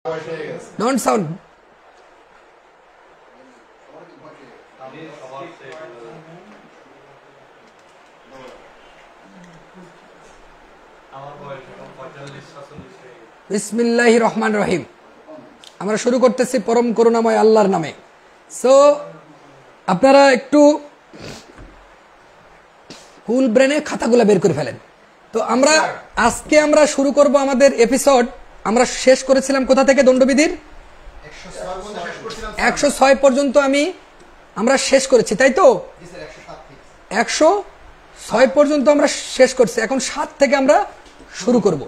Don't sound. বিসমিল্লাহির রহমানির রহিম। আমরা শুরু করতেছি পরম করুণাময় আল্লাহর নামে। সো আপনারা একটু কুল ব্রেনে খাতাগুলো বের করে ফেলেন। তো আজকে আমরা শুরু করব আমাদের এপিসোড। আমরা শেষ করেছিলাম কোথা থেকে? দণ্ডবিধির 106 পর্যন্ত আমরা শেষ করেছি, তাই তো? 106 পর্যন্ত আমরা শেষ করছি। এখন 7 থেকে আমরা শুরু করব।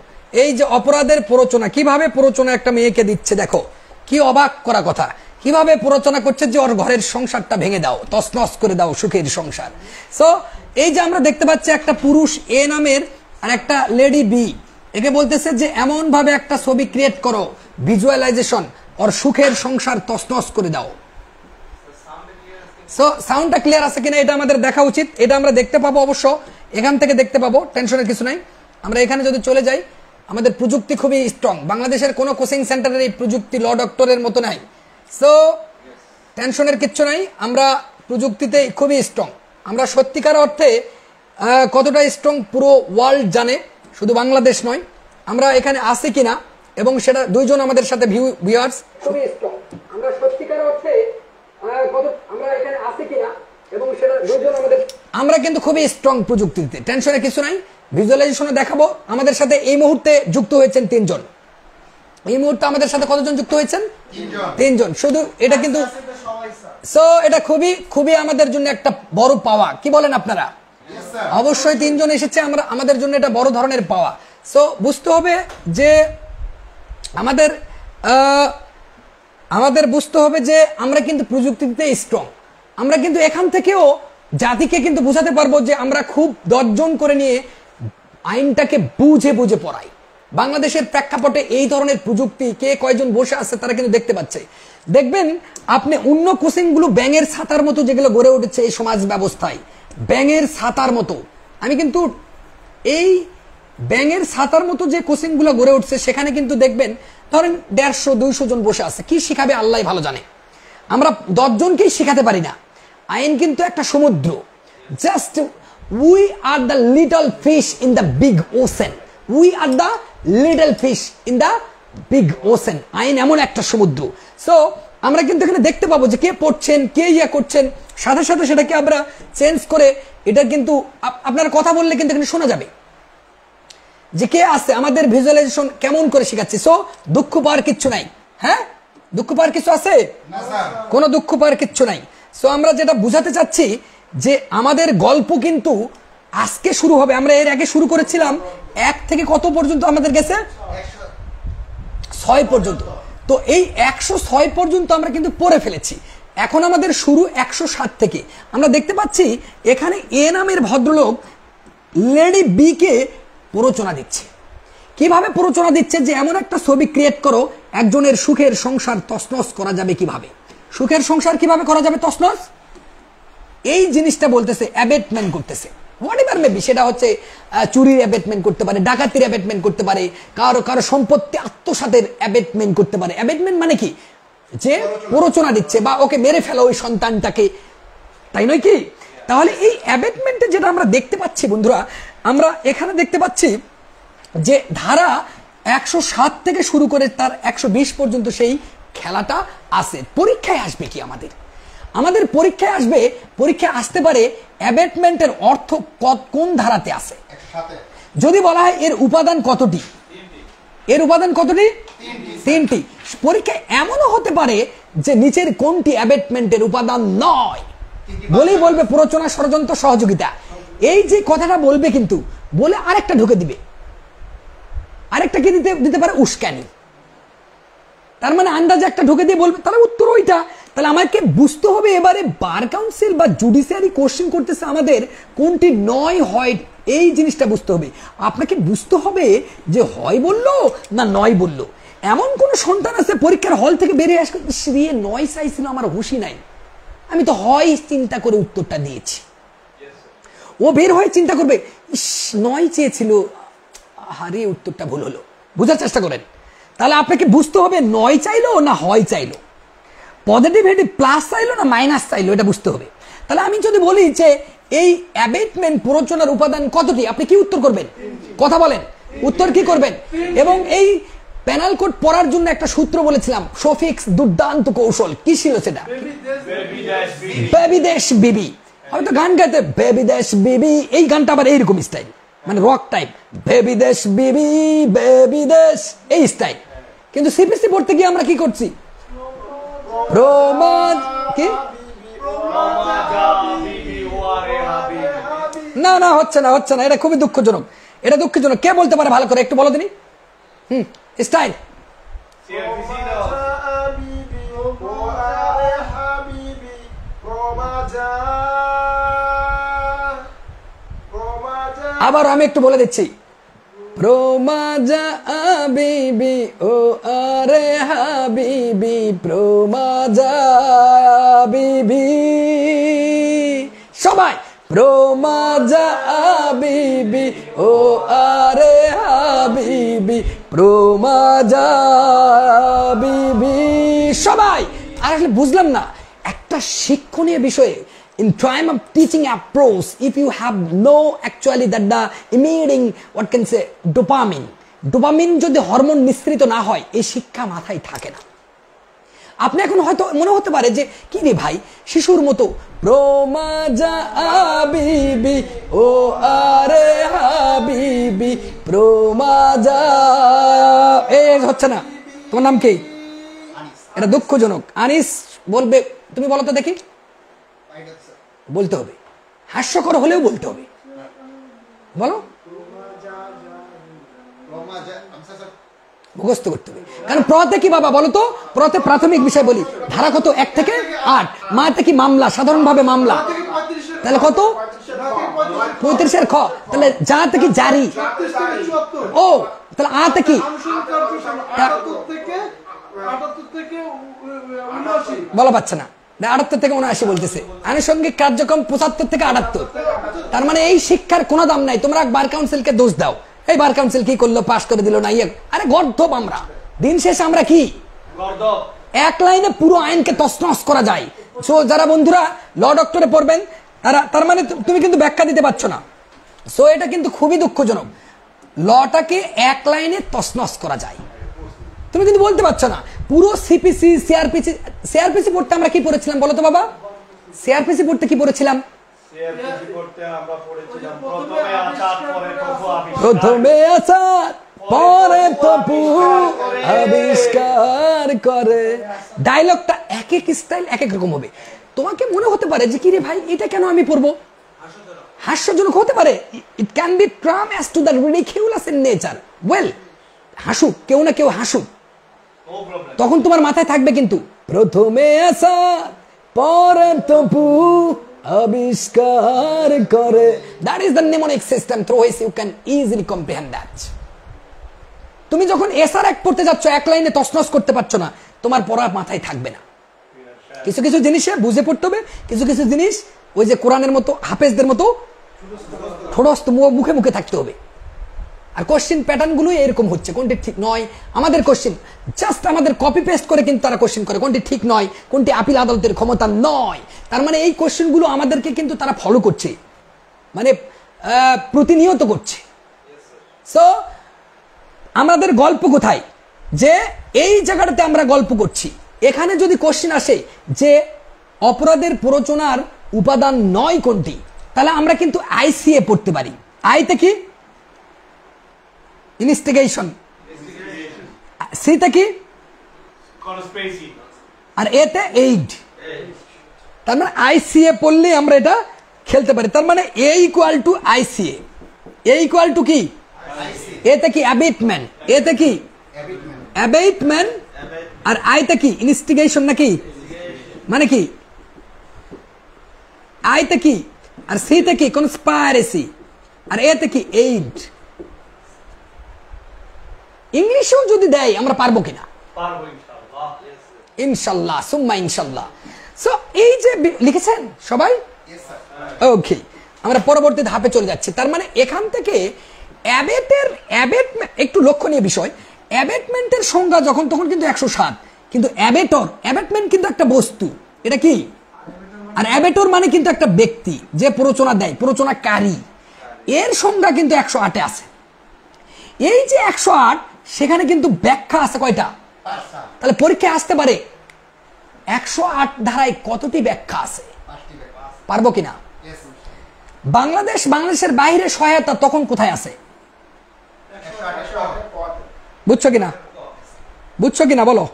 এই যে অপরাধের প্ররোচনা, কিভাবে প্ররোচনা একটা মেয়েকে দিচ্ছে, দেখো কি অবাক করা কথা। কিভাবে প্ররোচনা করছে যে ওর ঘরের সংসারটা ভেঙে দাও, তছনছ করে দাও সুখের সংসার। সো এই যে আমরা দেখতে পাচ্ছি একটা পুরুষ এ নামের আর একটা লেডি বি, একে বলতেছে যে এমন ভাবে একটা ছবি ক্রিয়েট করো, ভিজুয়ালাইজেশন, ওর সুখের সংসার তছনছ করে দাও। সো সাউন্ডটা ক্লিয়ার আছে কিনা এটা আমাদের দেখা উচিত। এটা আমরা দেখতে পাবো, অবশ্য এখান থেকে দেখতে পাবো, টেনশনের কিছু নাই। আমরা এখানে যদি চলে যাই, আমাদের প্রযুক্তি খুবই স্ট্রং। বাংলাদেশের কোনো কোচিং সেন্টারের এই প্রযুক্তি ল ডক্টরের মতো নাই। সো টেনশনের কিচ্ছু নাই, আমরা প্রযুক্তিতে খুবই স্ট্রং। আমরা সত্যিকার অর্থে কতটা স্ট্রং পুরো ওয়ার্ল্ড জানে, শুধু বাংলাদেশ নয়। আমরা এখানে আছি কিনা এবং সেটা দুইজন আমাদের সাথে ভিউয়ার্স খুবই স্ট্রং। আমরা সত্যিকার অর্থে আমরা এখানে আছি কিনা এবং সেটা দুইজন আমাদের, আমরা কিন্তু খুবই স্ট্রং প্রযুক্তিতে, টেনশনের কিছু নাই। ভিজুয়ালাইজেশনে দেখাবো। আমাদের সাথে এই মুহূর্তে যুক্ত হয়েছেন 3 জন। এই মুহূর্তে আমাদের সাথে কতজন যুক্ত হয়েছেন? 3 জন শুধু। এটা কিন্তু সো এটা খুবই খুবই আমাদের জন্য একটা বড় পাওয়া। কি বলেন আপনারা? অবশ্যই 3 জন এসেছে, আমাদের জন্য এটা বড় ধরনের পাওয়া। সো বুঝতে হবে যে আমাদের বুঝতে হবে যে আমরা কিন্তু প্রযুক্তিতে স্ট্রং। আমরা কিন্তু এখান থেকেও জাতিকে কিন্তু বোঝাতে পারবো যে আমরা খুব দর্জন করে নিয়ে আইনটাকে বুঝে বুঝে পড়াই। বাংলাদেশের প্রেক্ষাপটে এই ধরনের প্রযুক্তি কে কয়জন বসে আছে তারা কিন্তু দেখতে পাচ্ছে। দেখবেন আপনি অন্য কোচিং গুলো ব্যাঙের ছাতার মতো যেগুলো গড়ে উঠেছে এই সমাজ ব্যবস্থায়, ব্যাঙের ছাতার মতো। আমি কিন্তু এই ব্যাঙের ছাতার মতো যে কোচিং গুলো গড়ে উঠছে সেখানে কিন্তু দেখবেন ধরেন 150-200 জন বসে আছে। কি শিখাবে আল্লাহ ভালো জানে। আমরা 10 জনকেই শিখাতে পারি না। আইন কিন্তু একটা সমুদ্র। Just we are the little fish in the big ocean. We are the little fish in the big ocean. আইন এমন একটা সমুদ্র। সো আমরা কিন্তু এখানে দেখতে পাবো যে কে পড়ছেন, কে ইয়া করছেন, সাথে সাথে সেটাকে আমরা চেঞ্জ করে, এটা কিন্তু আপনার কথা বললে কিন্তু এখানে শোনা যাবে যে কে আছে, আমাদের ভিজুয়ালাইজেশন কেমন করে শেখাচ্ছি। সো দুঃখ পাওয়ার কিচ্ছু নাই। হ্যাঁ, দুঃখ পাওয়ার কিছু আছে? কোনো দুঃখ পাওয়ার কিচ্ছু নাই। সো আমরা যেটা বুঝাতে চাচ্ছি যে আমাদের গল্প কিন্তু আজকে শুরু হবে। আমরা এর আগে শুরু করেছিলাম 1 থেকে কত পর্যন্ত আমাদের গেছে? 6 পর্যন্ত। তো এই 106 পর্যন্ত আমরা কিন্তু পড়ে ফেলেছি। এখন আমাদের শুরু 107 থেকে। আমরা দেখতে পাচ্ছি এখানে এ নামের ভদ্রলোক লেডি বি কে প্ররোচনা দিচ্ছে। কিভাবে প্ররোচনা দিচ্ছে? যে এমন একটা ছবি ক্রিয়েট করো, একজনের সুখের সংসার তছনছ করা যাবে কিভাবে। সুখের সংসার কিভাবে করা যাবে তছনছ, এই জিনিসটা বলতেছে। অ্যাবেটমেন্ট করতেছে, হোয়াট এভার মেবি। সেটা হচ্ছে চুরির অ্যাবেটমেন্ট করতে পারে, ডাকাতির অ্যাবেটমেন্ট করতে পারে, কারো সম্পত্তি আত্মসাতের অ্যাবেটমেন্ট করতে পারে। অ্যাবেটমেন্ট মানে কি? যে প্ররোচনা দিচ্ছে, বা ওকে মেরে ফেলো ওই সন্তানটাকে, তাই নয় কি? তাহলে এই অ্যাবেটমেন্টে যেটা আমরা দেখতে পাচ্ছি বন্ধুরা, আমরা এখানে দেখতে পাচ্ছি যে ধারা 107 থেকে শুরু করে তার 120 পর্যন্ত সেই খেলাটা আছে। পরীক্ষায় আসবে কি আমাদের পরীক্ষায় আসবে, পরীক্ষায় আসতে পারে অ্যাবেটমেন্টের অর্থ কোন ধারাতে আছে। যদি বলা হয় এর উপাদান কতটি, এর উপাদান কতটি? 3টি। পরীক্ষায় এমনও হতে পারে যে নিচের কোনটি অ্যাবেটমেন্টের উপাদান নয় বলেই বলবে প্ররোচনা, ষড়যন্ত্র, সহযোগিতা। এই যে কথাটা বলবে কিন্তু বলে আরেকটা ঢুকে দিবে, আরেকটা কি দিতে পারে? উস্কানি। তার মানে আন্দাজে একটা ঢুকে দিয়ে বলবে তাহলে উত্তর ওইটা। তাহলে আমাকে বুঝতে হবে এবারে বার কাউন্সিল বা জুডিশিয়ারি কোশ্চেন করতেছে আমাদের কোনটি নয় হয়, এই জিনিসটা বুঝতে হবে। আপনাকে বুঝতে হবে যে হয় বললো না নয় বললো। এমন কোন সন্তান আছে পরীক্ষার হল থেকে বেরিয়ে আসবে, শ্রিয়ে 9 চাইছিল, আমার হুঁশি নাই, আমি তো হয় চিন্তা করে উত্তরটা দিয়েছি। ও বের হয়ে চিন্তা করবে 9 চেয়েছিল, হারিয়ে উত্তরটা ভুল হলো। বোঝার চেষ্টা করেন। তাহলে আপনাকে বুঝতে হবে নয় চাইলো না হয় চাইলো, পজিটিভ হেডিভ প্লাস চাইলো না মাইনাস চাইলো, এটা বুঝতে হবে। তাহলে আমি যদি বলি যে এই অ্যাবেটমেন্ট প্ররোচনার উপাদান কতটি, আপনি কি উত্তর করবেন? কথা বলেন, উত্তর কি করবেন? এবং এই প্যানাল কোড পড়ার জন্য একটা সূত্র বলেছিলাম, শফিক্স দুর্দান্ত কৌশল, কি ছিল সেটা? বেবি দেশ বিবি। হয়তো গান গাইতে বেবি দেশ বিবি, এই গানটা আবার এইরকম স্টাইল, মানে রক টাইপ, বেবি দেশ বিবি বেবি দেশ, এই স্টাইল। কিন্তু সিপিসি পড়তে গিয়ে আমরা কি করছি? প্রমাদ কি না না, হচ্ছে না, হচ্ছে না, এটা খুবই দুঃখজনক, এটা দুঃখজনক। কে বলতে পারে ভালো করে, একটু বলো দিনি। স্টাইল আবার আমি একটু বলে দিচ্ছি, প্রমাজা বিবি ও আরে হাবিবি, প্রমাজা বিবি, সবাই প্রমাজা বিবি ও আরে হাবিবি, প্রমাজা বিবি, সবাই। আর আসলে বুঝলাম না একটা শিক্ষণীয় বিষয়ে, in time of teaching approach, if you have no actually that the emitting what can say dopamine যদি হরমোন মিশ্রিত না হয়, এই শিক্ষা মাথায় থাকে না। আপনি এখন হয়তো মনে হতে পারে যে কি রে ভাই, শিশুর মতো প্রমাজা বিবি ও আরে হাবিবি, প্রমাজা, হচ্ছে না। তোমার নাম কি? এটা দুঃখজনক। আনিস বলবে, তুমি বলো তো দেখি। বলতে হবে, হাস্যকর হলেও বলতে হবে, বলো, মুখস্থ করতে হবে। কারণ প্রতে কি বাবা বলো তো? প্রতে প্রাথমিক বিষয় বলি, ধারা কত? 1 থেকে 8। মাতে কি মামলা, সাধারণভাবে মামলা, তাহলে কত? 35 খ। তাহলে যাতে কি জারি, ও তাহলে আতে কি বলা পাচ্ছে না, 78 থেকে 79 বলতেছে। আনুষঙ্গিক কার্যক্রম 75 থেকে 78। তার মানে এই শিক্ষার কোনো দাম নাই। তোমরা বার কাউন্সিলকে দোষ দাও, এই বার কাউন্সিল কি করলো, পাস করে দিল না, আরে গর্ধব আমরা। দিন শেষে আমরা কি এক লাইনে পুরো আইনকে তছনছ করা যায়। সো যারা বন্ধুরা ল ডক্টরে পড়বেন তারা, তার মানে তুমি কিন্তু ব্যাখ্যা দিতে পারছো না। সো এটা কিন্তু খুবই দুঃখজনক, লটাকে এক লাইনে তছনছ করা যায়, তুমি কিন্তু বলতে পারছো না। পুরো সিপিসি সিআরপিসি পড়তে আমরা কি পড়েছিলাম বলো তো বাবা? সিআরপিসি পড়তে কি পড়েছিলাম? প্রথমে আচার পরে তপু আবিষ্কার করে। ডায়লগটা এক এক স্টাইল এক এক রকম হবে। তোমাকে মনে হতে পারে যে কি রে ভাই, এটা কেন আমি পড়বো? হাস্যজনক হতে পারে। It can be termed as to the ridiculous in nature. Well, হাসুক, কেউ না কেউ হাসুক, তখন তোমার মাথায় থাকবে কিন্তু প্রথমে আসা পরে তপু আবিষ্কার করে। That is the mnemonic system through which you can easily comprehend that. তুমি যখন এসআর এক পড়তে যাচ্ছ, এক লাইনে তছনছ করতে পারছো না, তোমার পড়া মাথায় থাকবে না। কিছু কিছু জিনিসে বুঝে পড়তে হবে, কিছু কিছু জিনিস ওই যে কোরআনের মতো হাফেজদের মতো ঠোঁটস্থ মুখে মুখে থাকতে হবে। আর কোশ্চেন প্যাটার্ন গুলো এরকম হচ্ছে, কোনটি ঠিক নয়। আমাদের কোশ্চেন জাস্ট আমাদের কপি পেস্ট করে কিন্তু তারা কোশ্চেন করে, কোনটি ঠিক নয়, কোনটি আপিল আদালতের ক্ষমতা নয়। তার মানে এই কোশ্চেন গুলো আমাদেরকে কিন্তু তারা ফলো করছে, মানে প্রতিনিয়ত করছে। সো আমাদের গল্প কোথায়? যে এই জায়গাটাতে আমরা গল্প করছি, এখানে যদি কোশ্চেন আসে যে অপরাধের প্ররোচনার উপাদান নয় কোনটি, তাহলে আমরা কিন্তু আইসিএ পড়তে পারি। আইতে কি? ইনভেস্টিগেশন। সিতে কি? আর এতে এইড। তার মানে আইসিএ পড়লে আমরা এটা খেলতে পারি। তার মানে A equal to ICA. A equal to কি? এতে কি? অ্যাবেটমেন্ট। এতে কি? অ্যাবেটমেন্ট। আর আইতে কি? ইনভেস্টিগেশন নাকি? মানে কি? আইতে কি? আর সিতে কি? কনস্পাইরেসি। আর এতে কি? এইড। ইংলিশেও যদি দেয় আমরা পারবো কিনা? ইনশাল্লাহ, সুম্মা ইনশাল্লাহ। সো এই যে লিখেছেন সবাই, ওকে, আমরা পরবর্তী ধাপে চলে যাচ্ছি। তার মানে এখান থেকে একটু লক্ষণীয় বিষয়, অ্যাবেটমেন্টের সংজ্ঞা যখন তখন কিন্তু 107, কিন্তু অ্যাবেটমেন্ট কিন্তু একটা বস্তু, এটা কি? আর অ্যাবেটর মানে কিন্তু একটা ব্যক্তি যে প্ররোচনা দেয়, প্ররোচনাকারী, এর সংজ্ঞা কিন্তু 108-এ আছে। এই যে 108, সেখানে কিন্তু ব্যাখ্যা আছে কয়টা? তাহলে পরীক্ষায় আসতে পারে 108 ধারায় কতটি ব্যাখ্যা আছে, পারবো কিনা? বাংলাদেশের বাইরে সহায়তা তখন কোথায় আছে? বুঝছো কিনা বলো?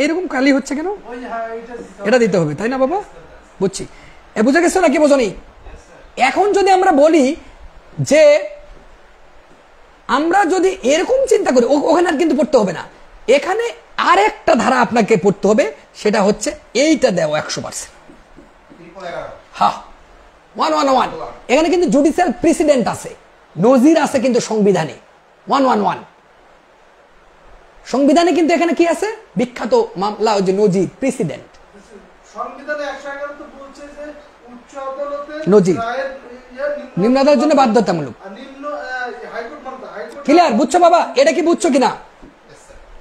এরকম কালি হচ্ছে কেন? এটা দিতে হবে তাই না বাবা? বুঝছি। বুঝে গেছো নাকি বোঝনি? এখন যদি আমরা বলি যে আমরা যদি এরকম চিন্তা করি, ওখানে আর কিন্তু পড়তে হবে না, এখানে আরেকটা ধারা আপনাকে পড়তে হবে, সেটা হচ্ছে এইটা দেও 100%। হ্যাঁ, 111 এখানে কিন্তু জুডিশিয়াল প্রেসিডেন্ট আছে, নজির আছে কিন্তু সংবিধানে 111 সংবিধানে কিন্তু এখানে কি আছে? বিখ্যাত মামলা যে নজির, প্রেসিডেন্ট। সংবিধানে 111 তো বলছে যে উচ্চ আদালতের নজির নিম্ন আদালতের জন্য বাধ্যতামূলক। ক্লিয়ার? বুঝছো বাবা? এটা কি বুঝছো কিনা?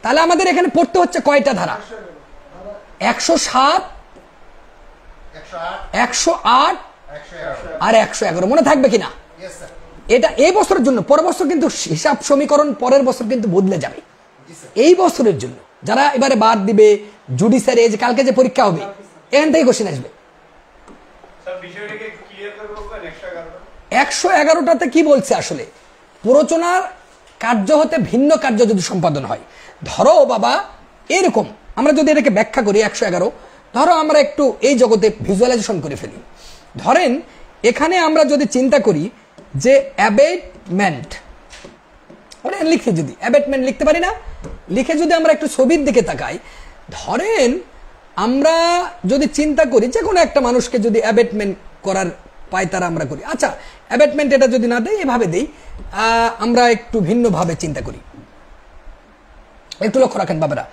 তাহলে আমাদের এখানে পড়তে হচ্ছে কয়টা ধারা? 107, 108 আর 111। মনে থাকবে কিনা? এটা এই বছরের জন্য, পরের বছর কিন্তু হিসাব সমীকরণ পরের বছর কিন্তু বদলে যাবে। এই বছরের জন্য যারা এবারে বাদ দিবে জুডিশিয়ারি, যে কালকে যে পরীক্ষা হবে এখান থেকে কোশ্চেন আসবে। 111টাতে কি বলছে আসলে? প্ররোচনার কার্য হতে ভিন্ন কার্য যদি সম্পাদন হয়, ধরো বাবা এরকম, আমরা যদি এটাকে ব্যাখ্যা করি 111, ধরো আমরা একটু এই জগতে ভিজুয়ালাইজেশন করে ফেলি। ধরেন এখানে আমরা যদি চিন্তা করি যে অ্যাবেটমেন্ট, লিখে যদি অ্যাবেটমেন্ট লিখতে পারি না, লিখে যদি আমরা একটু ছবির দিকে তাকাই, ধরেন আমরা যদি চিন্তা করি যে কোনো একটা মানুষকে যদি অ্যাবেটমেন্ট করার পায়তারা আমরা করি, আচ্ছা অ্যাবেটমেন্ট এটা যদি না দেই, এভাবে দেই, আমরা একটু ভিন্নভাবে চিন্তা করি। একটু লক্ষ্য রাখেন বাবারা,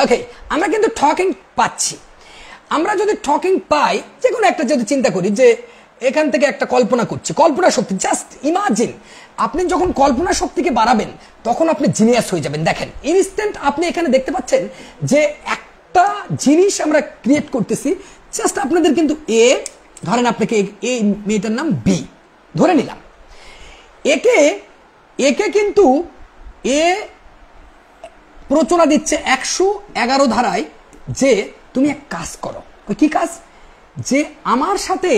ওকে, আমরা কিন্তু টকিং পাচ্ছি। আমরা যদি টকিং পাই, যে কোনো একটা যদি চিন্তা করি যে এখান থেকে একটা কল্পনা করছি, কল্পনা শক্তি, জাস্ট ইমাজিন, আপনি যখন কল্পনা শক্তিকে বাড়াবেন তখন আপনি জিনিয়াস হয়ে যাবেন। দেখেন ইনস্ট্যান্ট আপনি এখানে দেখতে পাচ্ছেন যে একটা জিনিস আমরা ক্রিয়েট করতেছি। জাস্ট আপনাদের কিন্তু ধরেন আপনাকে এই মেয়েটার নাম বি ধরে নিলাম, একে কিন্তু প্ররোচনা দিচ্ছে 111 ধারায় যে তুমি এক কাজ করো। কি কাজ? যে আমার সাথে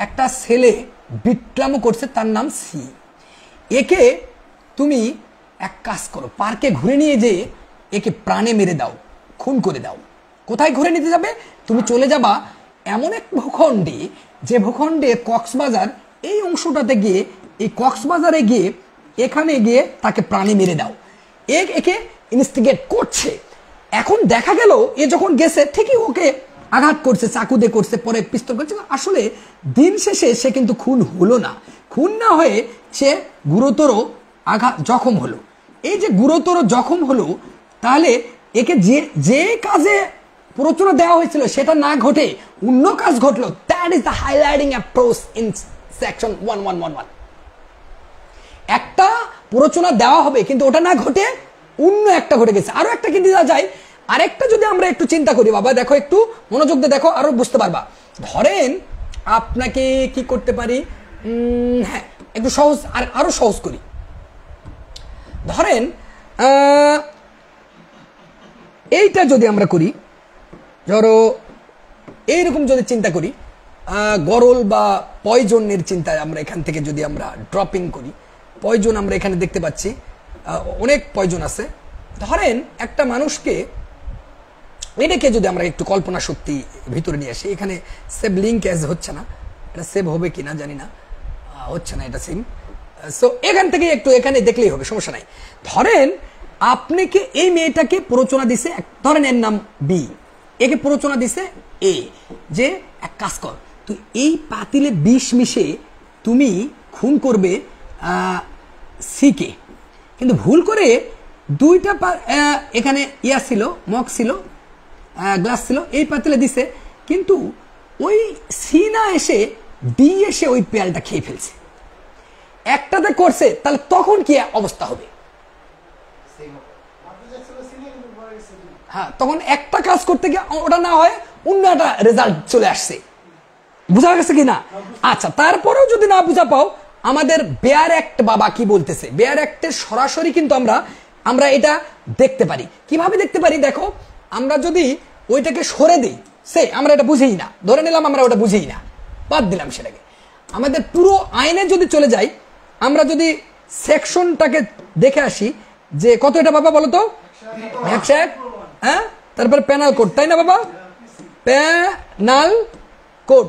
একটা ছেলে বিট্রামো করছে, তার নাম সি, একে তুমি এক কাজ করো, পার্কে ঘুরে নিয়ে যেয়ে একে প্রাণে মেরে দাও, খুন করে দাও। কোথায় ঘুরে নিতে যাবে? তুমি চলে যাবা এমন এক ভূখণ্ডে, যে ভূখণ্ডে কক্সবাজার এই অংশটাতে গিয়ে, এই কক্সবাজারে গিয়ে এখানে গিয়ে তাকে প্রাণে মেরে দাও। একে ইনস্টিগেট করছে। এখন দেখা গেল এ যখন গেছে ঠিকই ওকে আঘাত করছে, চাকু দিয়ে করছে, পরে পিস্তল করছে, আসলে দিন শেষে সে কিন্তু খুন হলো না। খুন না হয়ে সে গুরুতর আঘাত জখম হলো। এই যে গুরুতর জখম হলো, তাহলে একে যে কাজে প্ররোচনা দেওয়া হয়েছিল সেটা না ঘটে অন্য কাজ ঘটলো। That is the highlighting approach in section 1111। একটা প্ররোচনা দেওয়া হবে কিন্তু ওটা না ঘটে অন্য একটা ঘটে গেছে। আরো একটা কি দেওয়া যায়? আরেকটা যদি আমরা একটু চিন্তা করি বাবা, দেখো একটু মনোযোগ দিয়ে দেখো, আরো বুঝতে পারবা। ধরেন আপনাকে কি করতে পারি, হ্যাঁ একটু সহজ, আরো সহজ করি। ধরেন এইটা যদি আমরা করি, ধরো এইরকম যদি চিন্তা করি, গরল বা পয়জনের চিন্তা আমরা এখান থেকে যদি আমরা ড্রপিং করি, পয়জন আমরা এখানে দেখতে পাচ্ছি, অনেক পয়জন আছে। ধরেন একটা মানুষকে, এটাকে যদি আমরা একটু কল্পনা শক্তি ভিতরে নিয়ে আসি, এখানে সেভ লিঙ্ক অ্যাজ হচ্ছে না, এটা সেভ হবে কিনা জানি না, হচ্ছে না এটা সিম। সো এখান থেকে একটু এখানে দেখলেই হবে, সমস্যা নাই। ধরেন আপনাকে এই মেয়েটাকে প্ররোচনা দিছে, ধরেন এর নাম বি, একে প্ররোচনা দিছে এ, যে এক কাজ কর, তুই এই পাতিলে বিষ মিশে তুমি খুন করবে সিকে। কিন্তু ভুল করে দুইটা এখানে ইয়া ছিল, মগ ছিল, গ্লাস ছিল, এই পাতিলে দিছে, কিন্তু ওই সি না এসে ডি এসে ওই পেয়ালটা খেয়ে ফেলছে, একটাতে করছে, তাহলে তখন কি অবস্থা হবে? হ্যাঁ, তখন একটা কাজ করতে গিয়ে ওটা না হয় অন্য একটা রেজাল্ট চলে আসছে। বুঝা গেছে কিনা? আচ্ছা, তারপরেও যদি না বুঝা পাও, আমাদের বেয়ার অ্যাক্ট বাবা কি বলতেছে, বেয়ার অ্যাক্টের সরাসরি কিন্তু আমরা এটা দেখতে পারি। কিভাবে দেখতে পারি? দেখো, আমরা যদি ওইটাকে সরে দিই, সে আমরা এটা বুঝেই না, ধরে নিলাম আমরা ওটা বুঝেই না, বাদ দিলাম সেটাকে, আমাদের পুরো আইনে যদি চলে যাই, আমরা যদি সেকশনটাকে দেখে আসি যে কত এটা বাবা বলো তো, 101, হ্যাঁ, তারপরে পেনাল কোড, তাই না বাবা? পেনাল কোড,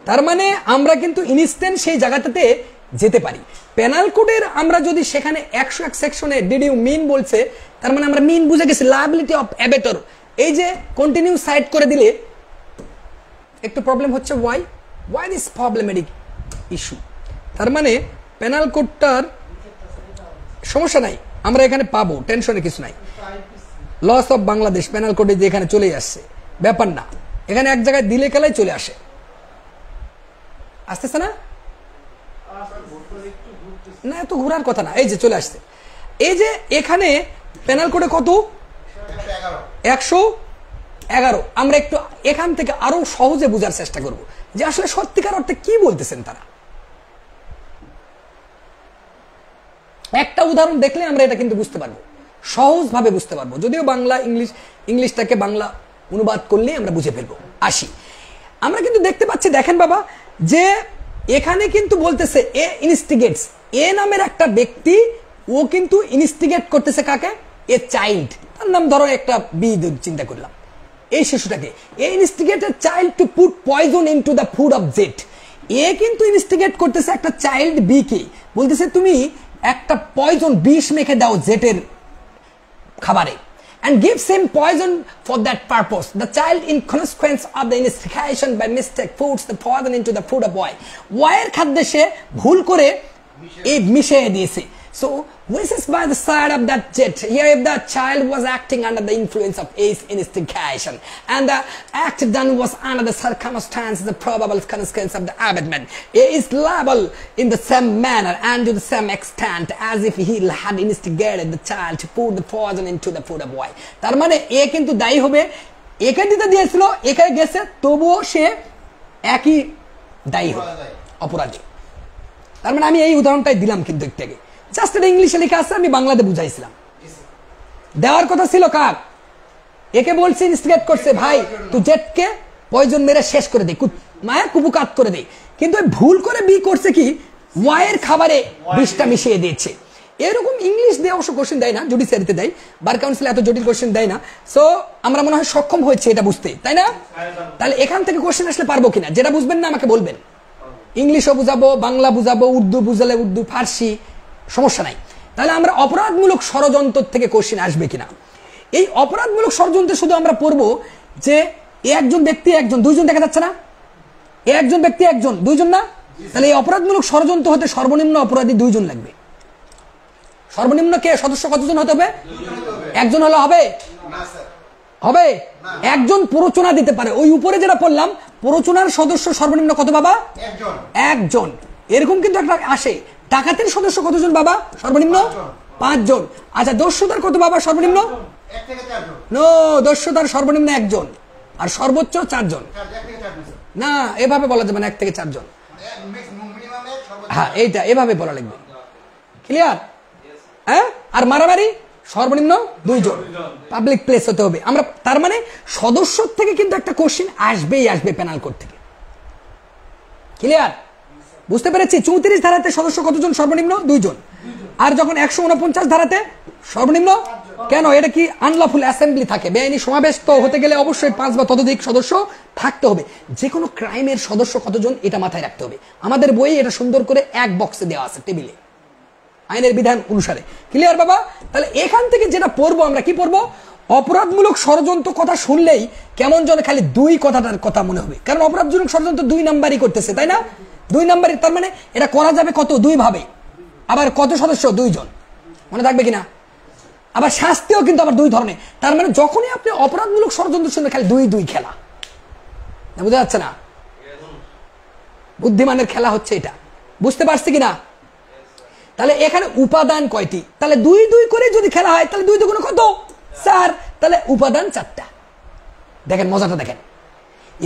তার মানে আমরা কিন্তু ইনস্ট্যান্ট সেই জায়গাটাতে যেতে পারি। পেনাল কোডের আমরা যদি সেখানে 101 সেকশনে ডিড ইউ মিন বলছে, তার মানে আমরা মিন বুঝে গেছি, লায়াবিলিটি অফ অ্যাবেটর। এই যে কন্টিনিউ সাইড করে দিলে একটু প্রবলেম হচ্ছে, ওয়াই দিস প্রবলেমেটিক ইস্যু। তার মানে পেনাল কোডটার সমস্যা নাই, আমরা এখানে পাবো, টেনশনের কিছু নাই। লস অফ বাংলাদেশ পেনাল কোডে যে এখানে চলে আসছে, ব্যাপার না, এখানে এক জায়গায় দিলে খেলায় চলে আসে, আসতেছে না? না, এত ঘোরার কথা না, এই যে চলে আসছে। এই যে এখানে পেনাল কোডে কত, 111। আমরা একটু এখান থেকে আরো সহজে বোঝার চেষ্টা করব যে আসলে সত্যিকার অর্থে কি বলতেছেন তারা। একটা উদাহরণ দেখলে আমরা এটা কিন্তু বুঝতে পারবো, সহজভাবে বুঝতে পারবো, যদিও বাংলা ইংলিশটাকে বাংলা অনুবাদ করলে আমরা বুঝে ফেলবো। আসি, আমরা কিন্তু দেখতে পাচ্ছি, দেখেন বাবা, যে এখানে কিন্তু বলতেছে এ ইনস্টিগেটস, এ নামের একটা ব্যক্তি, ও কিন্তু ইনস্টিগেট করতেছে কাকে? এ চাইল্ড, তার নাম ধরো একটা বি চিন্তা করলাম, এই শিশুটাকে a instigated child to put poison into the food of জেট। এ কিন্তু ইনস্টিগেট করতেছে একটা চাইল্ড বি কে, বলতেছে তুমি একটা পয়জন, বিষ মেখে দাও জেটের খাবারে, and gives him poison for that purpose. The child, in consequence of the instigation by mistake, puts the poison into the food of boy. Boyer খাদ্যে সে ভুল করে এই মিশিয়ে দিয়েছে। So this is by the side of that jet. Here if the child was acting under the influence of A's instigation, and the act done was under the circumstances, the probable consequence of the abatement, A is liable in the same manner and to the same extent as if he had instigated the child to put the poison into the food of boy. তার মানে এ কিন্তু দায়ী হবে, একে দিতে দিয়েছিল, একে গেছে, তবুও সে একই দায়ী হবে, অপরাধী। তার মানে আমি এই উদাহরণটাই দিলাম কিন্তু একটু আগে, জাস্ট এটা ইংলিশে লেখা আছে, আমি বাংলাতে বুঝাইছিলাম। দেওয়ার কথা ছিল কাক? একে বলছে ইনস্টিগেট করছে, ভাই তুই জেটকে পয়জন মেরে শেষ করে দে, মায়ের কুপুকাত করে দে, কিন্তু ভুল করে বি করছে কি, ওয়াইয়ের খাবারে বিষটা মিশিয়ে দিয়েছে। এরকম ইংলিশ দিয়ে অবশ্য কোশ্চেন দেয় না, জুডিশিয়ারিতে দেয়, বার কাউন্সিলে এত জটিল কোশ্চেন দেয় না। সো আমরা মনে হয় সক্ষম হয়েছে এটা বুঝতে, তাই না? তাহলে এখান থেকে কোশ্চেন আসলে পারবো কিনা, যেটা বুঝবেন না আমাকে বলবেন, ইংলিশও বুঝাবো, বাংলা বুঝাবো, উর্দু বুঝালে উর্দু, ফার্সি, সমস্যা নাই। তাহলে আমরা অপরাধমূলক ষড়যন্ত্র থেকে কোশ্চেন আসবে কিনা, এই অপরাধমূলক ষড়যন্ত্রে শুধু আমরা পড়বো যে একজন ব্যক্তি একজন, দুইজন দেখা যাচ্ছে না, একজন ব্যক্তি একজন, দুইজন না, তাহলে এই অপরাধমূলক ষড়যন্ত্র হতে সর্বনিম্ন অপরাধী দুইজন লাগবে। সর্বনিম্ন কে সদস্য কতজন হতে হবে? একজন হলে হবে? হবে, একজন প্ররোচনা দিতে পারে। ওই উপরে যেটা পড়লাম, প্ররোচনার সদস্য সর্বনিম্ন কত বাবা? একজন। এরকম কিন্তু একটা আসে, ডাকাতের সদস্য কতজন বাবা? সর্বনিম্ন 5 জন। আচ্ছা, দস্যুতার কত বাবা সর্বনিম্ন? নো, দস্যুতার সর্বনিম্ন 1 জন আর সর্বোচ্চ 4 জন। না, এভাবে বলা যাবে না, 1 থেকে 4 জন। হ্যাঁ, এইটা এভাবে বলা লাগবে, ক্লিয়ার? হ্যাঁ, আর মারামারি সর্বনিম্ন 2 জন, পাবলিক প্লেস হতে হবে। আমরা তার মানে সদস্য থেকে কিন্তু একটা কোশ্চেন আসবেই আসবে পেনাল কোড থেকে, ক্লিয়ার? বুঝতে পেরেছি? 34 ধারাতে সদস্য কতজন সর্বনিম্ন? 2 জন। আর যখন 149 ধারাতে সর্বনিম্ন, কেন এটা কি আনলফুল অ্যাসেম্বলি থাকে, বেআইনি সমাবেশ, তো হতে গেলে অবশ্যই 5 বা ততোধিক সদস্য থাকতে হবে। যে কোনো ক্রাইমের সদস্য কতজন এটা মাথায় রাখতে হবে। আমাদের বইয়ে এটা সুন্দর করে এক বক্সে দেওয়া আছে টেবিলে, আইনের বিধান অনুসারে, ক্লিয়ার বাবা? তাহলে এখান থেকে যেটা পড়বো আমরা, কি পড়বো? অপরাধমূলক ষড়যন্ত্র কথা শুনলেই কেমন যেন খালি 2 কথাটার কথা মনে হবে, কারণ অপরাধমূলক ষড়যন্ত্র 2 নাম্বারই করতেছে, তাই না? 2 নাম্বারই, তার মানে এটা করা যাবে কত? 2 ভাবে। আবার কত সদস্য? 2 জন, মনে থাকবে কিনা? আবার শাস্তিও কিন্তু আবার 2 ধরনের। তার মানে যখনই আপনি অপরাধমূলক ষড়যন্ত্র শুনবেন খালি 2 খেলা, বুঝা যাচ্ছে না? বুদ্ধিমানের খেলা হচ্ছে এটা, বুঝতে পারছি কিনা? তাহলে এখানে উপাদান কয়টি? তাহলে 2 2 করে যদি খেলা হয় তাহলে 2 2 কত? 4। তাহলে উপাদান 4টা। দেখেন মজাটা দেখেন,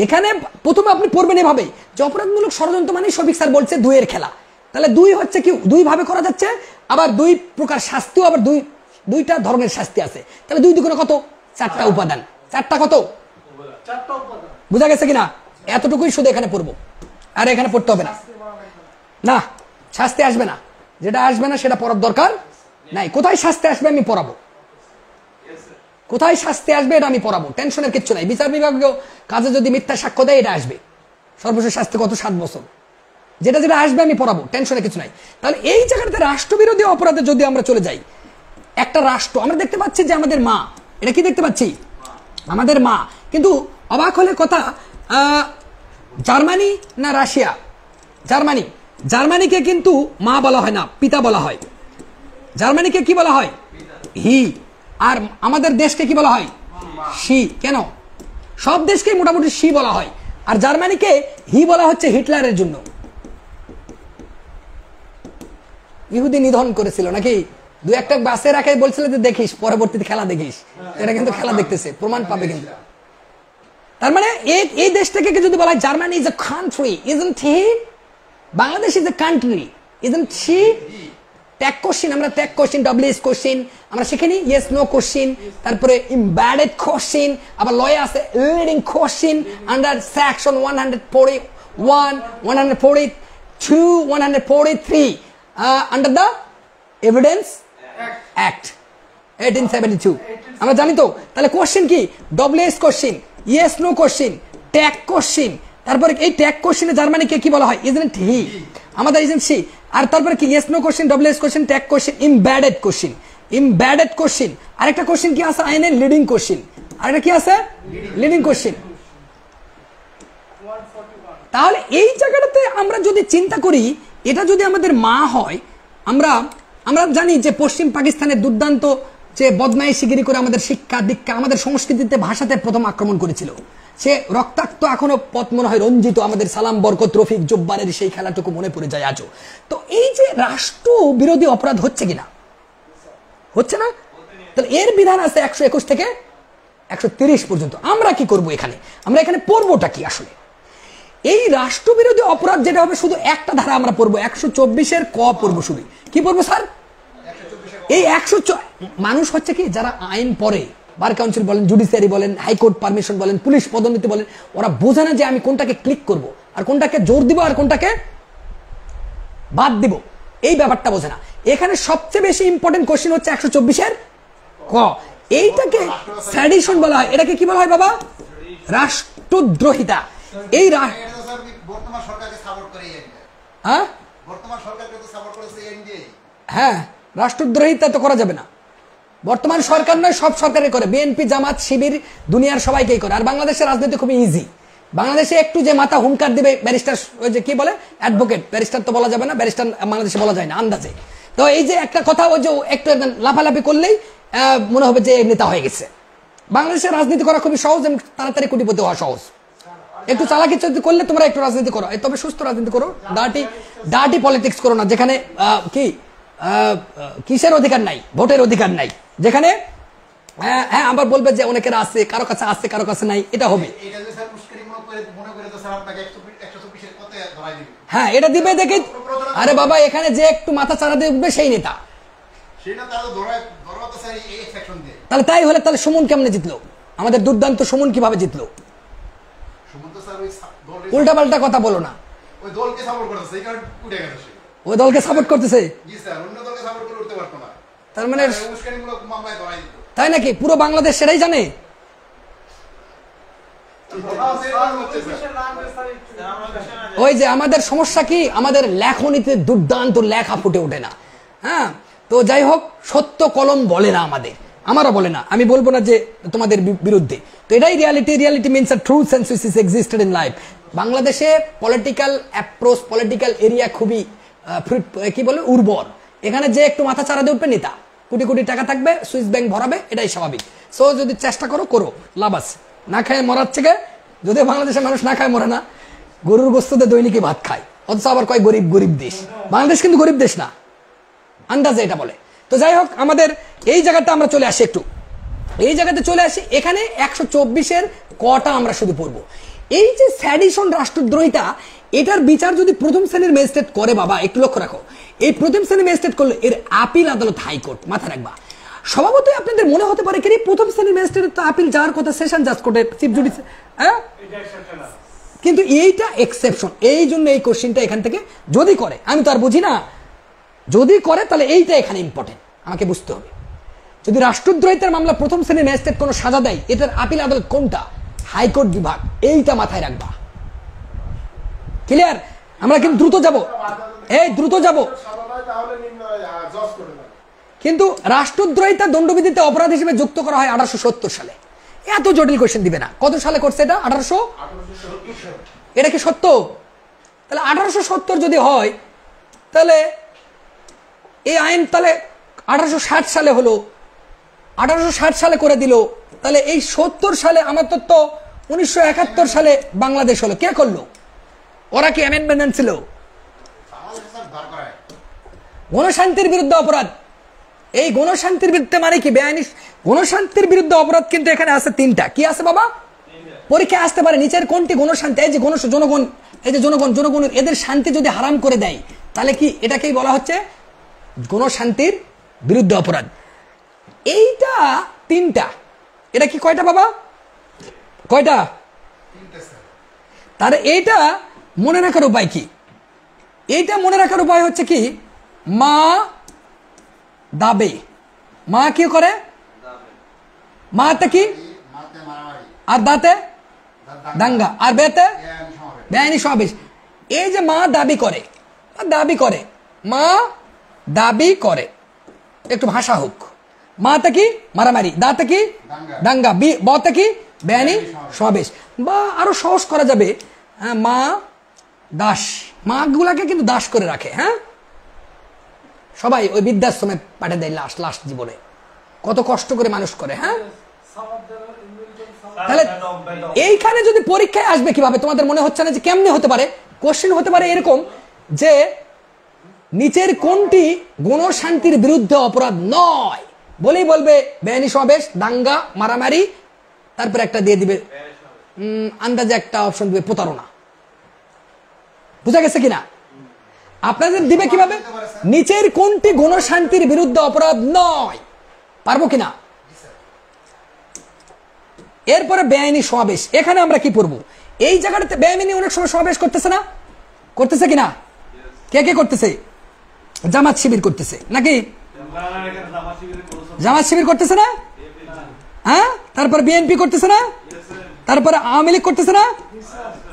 এখানে প্রথমে আপনি পড়বেন এভাবে যে অপরাধমূলক ষড়যন্ত্র মানে শফিক স্যার বলছে 2 এর খেলা। তাহলে 2 হচ্ছে কি 2 ভাবে করা যাচ্ছে, আবার 2 প্রকার শাস্তিও, আবার 2টা ধরনের শাস্তি আছে। তাহলে 2 2 কত? 4টা উপাদান। 4টা কত? 4টা উপাদান। বুঝা গেছে কিনা? এতটুকুই শুধু এখানে পড়বো, আর এখানে পড়তে হবে না। না, শাস্তি আসবে না, যেটা আসবে না সেটা পড়ার দরকার নাই। কোথায় শাস্তি আসবে আমি পড়াবো, কোথায় শাস্তি আসবে এটা আমি পড়াবো, টেনশনের কিচ্ছু নাই। বিচার বিভাগীয় কাজে যদি মিথ্যা সাক্ষ্য দেয় এটা আসবে, সর্বশেষ শাস্তি কত? 7 বছর। যেটা যেটা আসবে আমি পড়াবো, টেনশনের কিছু নাই। তাহলে এই জায়গাতে রাষ্ট্রবিরোধী অপরাধে যদি আমরা চলে যাই, একটা রাষ্ট্র আমরা দেখতে পাচ্ছি যে আমাদের মা, এটা কি দেখতে পাচ্ছি? আমাদের মা। কিন্তু অবাক হলে কথা, জার্মানি না রাশিয়া? জার্মানি। জার্মানিকে কিন্তু মা বলা হয় না, পিতা বলা হয়। জার্মানিকে কি বলা হয়? হি। আর আমাদের দেশকে কি বলা হয়? সি। কেন? সব দেশকে মোটামুটি সি বলা হয়, আর জার্মানিকে হি বলা হচ্ছে হিটলারের জন্য। ইহুদি নিধন করেছিল নাকি? 2-1টা বাসে রাখে বলছিল যে দেখিস, পরবর্তীতে খেলা দেখিস। এটা কিন্তু খেলা দেখতেছে, প্রমাণ পাবে কিন্তু। তার মানে এই দেশ থেকে যদি বলা হয় Germany is a country, isn't he? Bangladesh is a country, isn't she? Tag question, আমরা ট্যাগ কোশ্চিন, ডব্লিউএস কোশ্চিন আমরা শিখিনি, ইয়েস নো কোশ্চিন, তারপরে ইমব্যাডেড কোশ্চিন, আবার লয়ে আছে leading question under section 141, 142, 143 under the evidence act 1872। আমরা জানি তো। তাহলে কোশ্চিন কি? WS question, yes no question, tag question. তারপরে এই ট্যাগ কোশ্চিনে জার্মানিকে কি বলা হয়? Isn't he? আমাদের ইজন্ট সি। আর তারপরে কি? Yes no question, WS question, tag question, embedded question. Embedded question. আরেকটা কোশ্চিন কি আছে আইনের? Leading question. আরেকটা কি আছে? Leading question. তাহলে এই জায়গাটাতে আমরা যদি চিন্তা করি, এটা যদি আমাদের মা হয়, আমরা জানি যে পশ্চিম পাকিস্তানের দুর্দান্ত যে বদমাইশিগিরি করে আমাদের শিক্ষা দীক্ষা, আমাদের সংস্কৃতিতে, ভাষাতে প্রথম আক্রমণ করেছিল। সে রক্তাক্ত এখনো পথ মনে হয় রঞ্জিত, আমাদের সালাম বরকত রফিক জব্বারের সেই খেলাটুকু মনে পড়ে যায় আজও। তো এই যে রাষ্ট্র বিরোধী অপরাধ হচ্ছে কিনা? হচ্ছে না? তাহলে এর বিধান আছে 121 থেকে 130 পর্যন্ত। আমরা কি করব এখানে? আমরা এখানে পড়বোটা কি আসলে? এই রাষ্ট্রবিরোধী অপরাধ যেটা হবে, শুধু একটা ধারা আমরা পড়বো, 124-এর ক পড়বো। শুধু কি পড়বো স্যার? এই 100 মানুষ হচ্ছে কি, যারা আইন পড়ে, বার কাউন্সিল বলেন, জুডিশিয়ারি বলেন, হাইকোর্ট পারমিশন বলেন, পুলিশ পদোন্নতি বলেন, ওরা বোঝে না যে আমি কোনটাকে ক্লিক করব, আর কোনটাকে জোর দিব, আর কোনটাকে বাদ দিব। এই ব্যাপারটা বোঝে না। এখানে সবচেয়ে বেশি ইম্পর্টেন্ট কোশ্চেন হচ্ছে 124-এর ক। এইটাকে সেডিশন বলা হয়। এটাকে কি বলা হয় বাবা? রাষ্ট্রদ্রোহিতা। এই বর্তমান সরকারকে সাপোর্ট করে, হ্যাঁ, বর্তমান সরকারকে তো সাপোর্ট করেছে এনডিএ। হ্যাঁ, রাষ্ট্রদ্রোহিতা তো করা যাবে না। বর্তমান সরকার নয়, সব সরকারই করে। বিএনপি, জামাত, শিবির, দুনিয়ার সবাইকেই করে। আর বাংলাদেশের রাজনীতি খুবই ইজি। বাংলাদেশে একটু যে মাথা হুঙ্কার দিবে ব্যারিস্টার, ওই যে কি বলে অ্যাডভোকেট, ব্যারিস্টার তো বলা যাবে না, ব্যারিস্টার বাংলাদেশে বলা যায় না আন্দাজে। তো এই যে একটা কথা, ওই যে একটু লাফালাফি করলেই মনে হবে যে নেতা হয়ে গেছে। বাংলাদেশের রাজনীতি করা খুবই সহজ এবং তাড়াতাড়ি কোটিপতি হওয়া সহজ। একটু চালাকি চলতি করলে তোমরা একটু রাজনীতি করো, তবে সুস্থ রাজনীতি করো, ডার্টি পলিটিক্স করো না, যেখানে কিসের অধিকার নাই, ভোটের অধিকার নাই, যেখানে হ্যাঁ আবার বলবে যে অনেকের আছে, কারো কাছে আছে, কারো কাছে নাই, এটা হবে। হ্যাঁ, এটা দিবে দেখে, আরে বাবা এখানে যে একটু মাথা চাড়া দিয়ে উঠবে সেই নেতা। তাহলে তাই হলে তাহলে সুমন কেমনে জিতলো? আমাদের দুর্দান্ত সুমন কিভাবে জিতলো? উল্টা পাল্টা কথা বলো না। ওই দলকে সাপোর্ট করতেছে, তার মানে তাই নাকি? পুরো বাংলাদেশ সেটাই জানে। ওই যে আমাদের সমস্যা কি, আমাদের লেখনীতে দুর্দান্ত লেখা ফুটে ওঠে না। হ্যাঁ, তো যাই হোক, সত্য কলম বলে না আমারও বলে না, আমি বলবো না যে তোমাদের বিরুদ্ধে। তো এটাই reality. Reality means a truth sense which is existed in life. বাংলাদেশে পলিটিক্যাল অ্যাপ্রোচ, পলিটিক্যাল এরিয়া খুবই কি বলে উর্বর। এখানে যে একটু মাথা চাড়া দিয়ে উঠবে নেতা, কোটি কোটি টাকা থাকবে, সুইস ব্যাংক ভরাবে, এটাই স্বাভাবিক। সো যদি চেষ্টা করো লাভ আছে। না খায় মরার থেকে, যদিও বাংলাদেশের মানুষ না খায় মরে না, গরুর গোস্ততে দৈনিকই ভাত খায়, অথচ আবার কয় গরিব গরিব দেশ। বাংলাদেশ কিন্তু গরিব দেশ না, আন্দাজে এটা বলে। তো যাই হোক, আমাদের এই জায়গাটা আমরা চলে আসি, একটু এই জায়গাতে চলে আসি। এখানে 124-এর কটা আমরা শুধু পড়বো। এই যে স্যাডিশন, রাষ্ট্রদ্রোহিতা, এটার বিচার যদি প্রথম শ্রেণীর ম্যাজিস্ট্রেট করে, বাবা একটু লক্ষ্য রাখো, এই প্রথম শ্রেণীর ম্যাজিস্ট্রেট করলে এর আপিল আদালত হাইকোর্ট, মাথায় রাখবা। স্বভাবতই আপনাদের মনে হতে পারে কি প্রথম শ্রেণীর ম্যাজিস্ট্রেট তো আপিল যাওয়ার কথা সেশন জাজ কোর্টে, চিফ জুডিশিয়াল, হ্যাঁ, কিন্তু এইটা এক্সেপশন। এই জন্য এই কোশ্চেনটা এখান থেকে যদি করে, আমি তো আর বুঝি না, যদি করে তাহলে এইটা এখানে ইম্পর্টেন্ট, আমাকে বুঝতে হবে। যদি রাষ্ট্রদ্রোহিতার মামলা প্রথম শ্রেণীর ম্যাজিস্ট্রেট কোনো সাজা দেয়, এটার আপিল আদালত কোনটা? হাইকোর্ট বিভাগ। এইটা মাথায় রাখবা, ক্লিয়ার? আমরা কিন্তু দ্রুত যাব, এই দ্রুত যাব। কিন্তু রাষ্ট্রদ্রোহিতা দণ্ডবিধিতে অপরাধ হিসেবে যুক্ত করা হয় 1870 সালে। এত জটিল কোশ্চেন দিবে না। কত সালে করছে এটা? 1870। এটা কি সত্য? তাহলে 1870 যদি হয়, তাহলে এই আইন তাহলে 1860 সালে হলো, 1860 সালে করে দিল, তাহলে এই 70 সালে আমার তত্ত্ব 1971 সালে বাংলাদেশ হলো। কে করলো? ওরা কি অ্যামেন্ডমেন্ট আনছিল? গণশান্তির বিরুদ্ধে অপরাধ। এই গণশান্তির বিরুদ্ধে মানে কি? বেআইনি গণশান্তির বিরুদ্ধে অপরাধ কিন্তু এখানে আছে 3টা। কি আছে বাবা? পরীক্ষায় আসতে পারে। নিচের কোনটি গণশান্তি? এই যে জনগণ, এই যে জনগণ এদের শান্তি যদি হারাম করে দেয়, তাহলে কি এটাকেই বলা হচ্ছে গণশান্তির বিরুদ্ধে অপরাধ। এইটা 3টা। এটা কি কয়টা বাবা? কয়টা? তাহলে এইটা মনে রাখার উপায় কি? এইটা মনে রাখার উপায় হচ্ছে কি, মা দাবে, মা কি করে? মাতে কি? আর দাতে দাঙ্গা, আর বেতে বেআইনি সমাবেশ। এই যে মা দাবি করে, দাবি করে, মা দাবি করে, একটু ভাষা হোক। মাতে কি? মারামারি, দাতে কি? দাঙ্গা, বতে কি? বেআইনি সমাবেশ। বা আরো সহজ করা যাবে, মা দাস, মা গুলাকে কিন্তু দাস করে রাখে। হ্যাঁ, সবাই ওই বৃদ্ধাশ্রমে পাঠিয়ে দেয় লাস্ট জীবনে, কত কষ্ট করে মানুষ করে। হ্যাঁ, তাহলে এইখানে যদি পরীক্ষায় আসবে কিভাবে? তোমাদের মনে হচ্ছে না যে কেমনে হতে পারে? কোশ্চেন হতে পারে এরকম যে নিচের কোনটি গণশান্তির বিরুদ্ধে অপরাধ নয়, বলেই বলবে বেআইনি সমাবেশ, দাঙ্গা, মারামারি, তারপর একটা দিয়ে দিবে আন্দাজে একটা অপশন দিবে প্রতারণা। বুঝা গেছে কিনা? আপনাদের দিবে কিভাবে? নিচের কোনটি গণশান্তির বিরুদ্ধে অপরাধ নয়, পারবো কিনা? এরপরে বেআইনি সমাবেশ। এখানে আমরা কি পড়বো? এই জায়গাটাতে বেআইনি অনেক সময় সমাবেশ করতেছে না? করতেছে কিনা? কে কে করতেছে? জামাত শিবির করতেছে নাকি? জামাত শিবির করতেছে না? হ্যাঁ, তারপর বিএনপি করতেছে না? তারপরে আওয়ামী লীগ করতেছে না?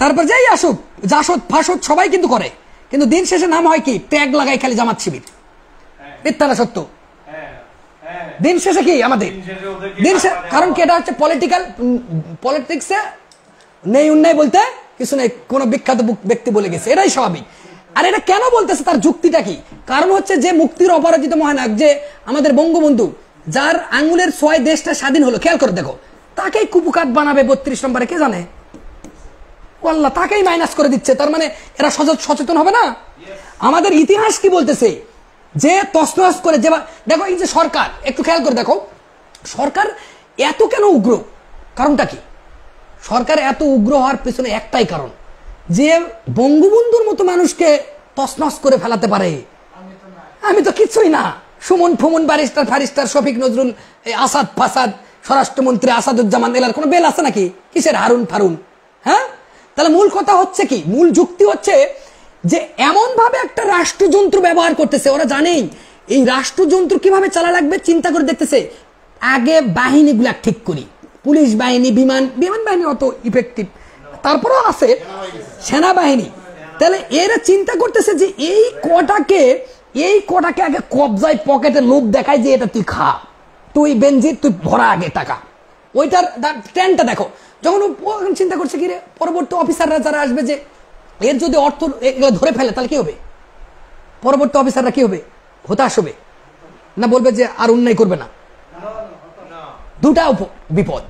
তারপর যাই আসুক, জাসদ ফাসদ সবাই কিন্তু করে, কিন্তু দিন শেষে নাম হয় কি? ট্যাগ লাগাই খালি জামাত শিবির। মিথ্যা না সত্য? দিন শেষে কি আমাদের দিন শেষে, কারণ কি এটা হচ্ছে পলিটিক্সে নেই উন্নয় বলতে কিছু নেই, কোন বিখ্যাত ব্যক্তি বলে গেছে, এটাই স্বাভাবিক। আর এটা কেন বলতেছে, তার যুক্তিটা কি? কারণ হচ্ছে যে মুক্তির অপরাজিত মহানায়ক, যে আমাদের বঙ্গবন্ধু, যার আঙ্গুলের ছোঁয়ায় দেশটা স্বাধীন হলো, খেয়াল করে দেখো, তাকেই কুপুকাত বানাবে 32 নম্বরে, কে জানে? আল্লাহ তাকেই মাইনাস করে দিচ্ছে। তার মানে এরা সচেতন হবে না? আমাদের ইতিহাস কি বলতেছে যে তছনছ করে যে, দেখো এই যে সরকার, একটু খেয়াল করে দেখো, সরকার এত কেন উগ্র? কারণটা কি? সরকার এত উগ্র হওয়ার পেছনে একটাই কারণ, যে বঙ্গবন্ধুর মতো মানুষকে তছনছ করে ফেলাতে পারে। আমি তো কিছুই না, সুমন ফুমন, ব্যারিস্টার ফারিস্টার, শফিক নজরুল, আসাদ ফাসাদ, স্বরাষ্ট্রমন্ত্রী আসাদুজ্জামান, এলার কোনো বেল আছে নাকি? কিসের হারুন ফারুন? হ্যাঁ, তাহলে মূল কথা হচ্ছে কি? মূল যুক্তি হচ্ছে যে এমন ভাবে একটা রাষ্ট্রযন্ত্র ব্যবহার করতেছে, ওরা জানেই এই রাষ্ট্রযন্ত্র কিভাবে চালা লাগবে, চিন্তা করে দেখতেছে, আগে বাহিনীগুলা ঠিক করি, পুলিশ বাহিনী, বিমান বাহিনী অত ইফেক্টিভ, তারপরেও আছে সেনাবাহিনী। তাহলে এরা চিন্তা করতেছে যে এই কটাকে আগে কবজায়, পকেটে লোভ দেখায় যে এটা তুই খা, তুই বেনজির, তুই ভরা আগে টাকা। ওইটার ট্রেন্ডটা দেখো, যখন চিন্তা করছে কি রে, পরবর্তী অফিসাররা যারা আসবে, যে এর যদি অর্থ এগুলো ধরে ফেলে তাহলে কি হবে? পরবর্তী অফিসাররা কি হবে? হতাশ হবে না, বলবে যে আর অন্যায় করবে না। দুটা বিপদ,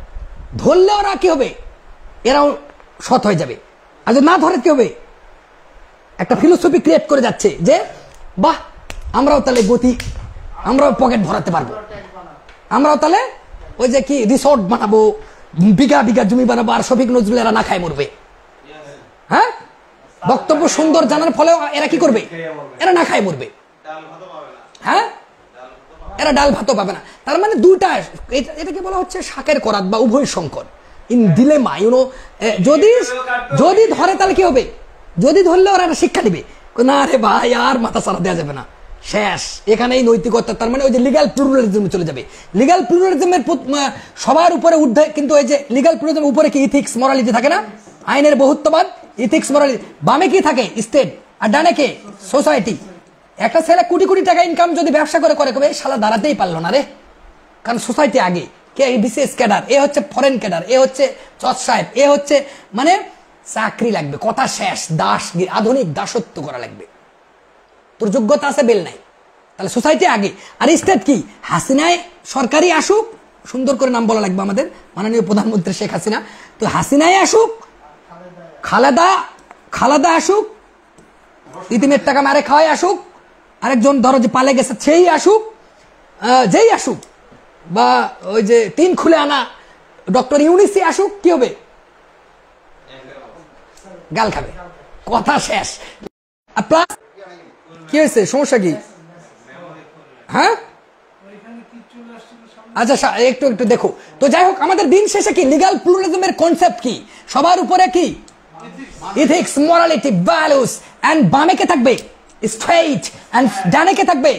ধরলে ওরা কি হবে? এরাও সৎ হয়ে যাবে, আর যদি না ধরে কি হবে? একটা ফিলোসফি ক্রিয়েট করে যাচ্ছে যে বাহ, আমরাও তাহলে গতি, আমরাও পকেট ভরাতে পারবো, আমরাও তাহলে ওই যে কি রিসোর্ট বানাবো, বিঘা বিঘা জমি বানাবো, আর শফিক নজরুল এরা না খায় মরবে। হ্যাঁ, বক্তব্য সুন্দর জানার ফলে এরা কি করবে? এরা না খায় মরবে। হ্যাঁ, এরা ডাল ভাতও পাবে না। তার মানে দুইটা, এটাকে বলা হচ্ছে শাকের করাত বা উভয় সংকট, ইন ডিলেমা, ইউনো। যদি যদি ধরে তাহলে কি হবে? যদি ধরলে ওরা একটা শিক্ষা দিবে, না রে ভাই আর মাথা সারা দেওয়া যাবে না, শেষ এখানেই নৈতিকতা। তার মানে ওই যে লিগ্যাল প্লুরালিজমে চলে যাবে। লিগ্যাল প্লুরালিজমের সবার উপরে ঊর্ধ্বে কিন্তু ওই যে লিগ্যাল প্লুরালিজমের উপরে কি ইথিক্স মরালিটি থাকে না? আইনের বহুত্ববাদ, ইথিক্স মরালিটি। বামে কি থাকে? স্টেট। আর ডানে কে? সোসাইটি। একটা ছেলে কোটি কোটি টাকা ইনকাম যদি ব্যবসা করে করে কবে, শালা দাঁড়াতেই পারলো না রে, কারণ সোসাইটি আগে। কে বিশেষ ক্যাডার, এ হচ্ছে ফরেন ক্যাডার, এ হচ্ছে জজ সাহেব, এ হচ্ছে মানে চাকরি লাগবে, কথা শেষ, দাস, আধুনিক দাসত্ব করা লাগবে। তোর যোগ্যতা আছে, বেল নাই, তাহলে সোসাইটি আগে। আর স্টেট কি? হাসিনায় সরকারি আসুক, সুন্দর করে নাম বলা লাগবে আমাদের মাননীয় প্রধানমন্ত্রী শেখ হাসিনা। তো হাসিনায় আসুক, খালেদা আসুক, ইতিমের টাকা মারে খাওয়াই আসুক, আরেকজন ধরো যে পালে গেছে সেই আসুক, যেই আসুক, বা ওই যে তিন খুলে আনা ডক্টর ইউনিসি আসুক, কি হবে? গাল খাবে, কথা শেষ। প্লাস কি হয়েছে? সমস্যা কি? হ্যাঁ, আচ্ছা একটু একটু দেখো তো। যাই হোক, আমাদের দিন শেষে কি লিগ্যাল প্লুরালিজমের কনসেপ্ট কি? সবার উপরে কি? Ethics, morality, values. এন্ড বামে কে থাকবে? স্ট্রেট। এন্ড ডানে কে থাকবে?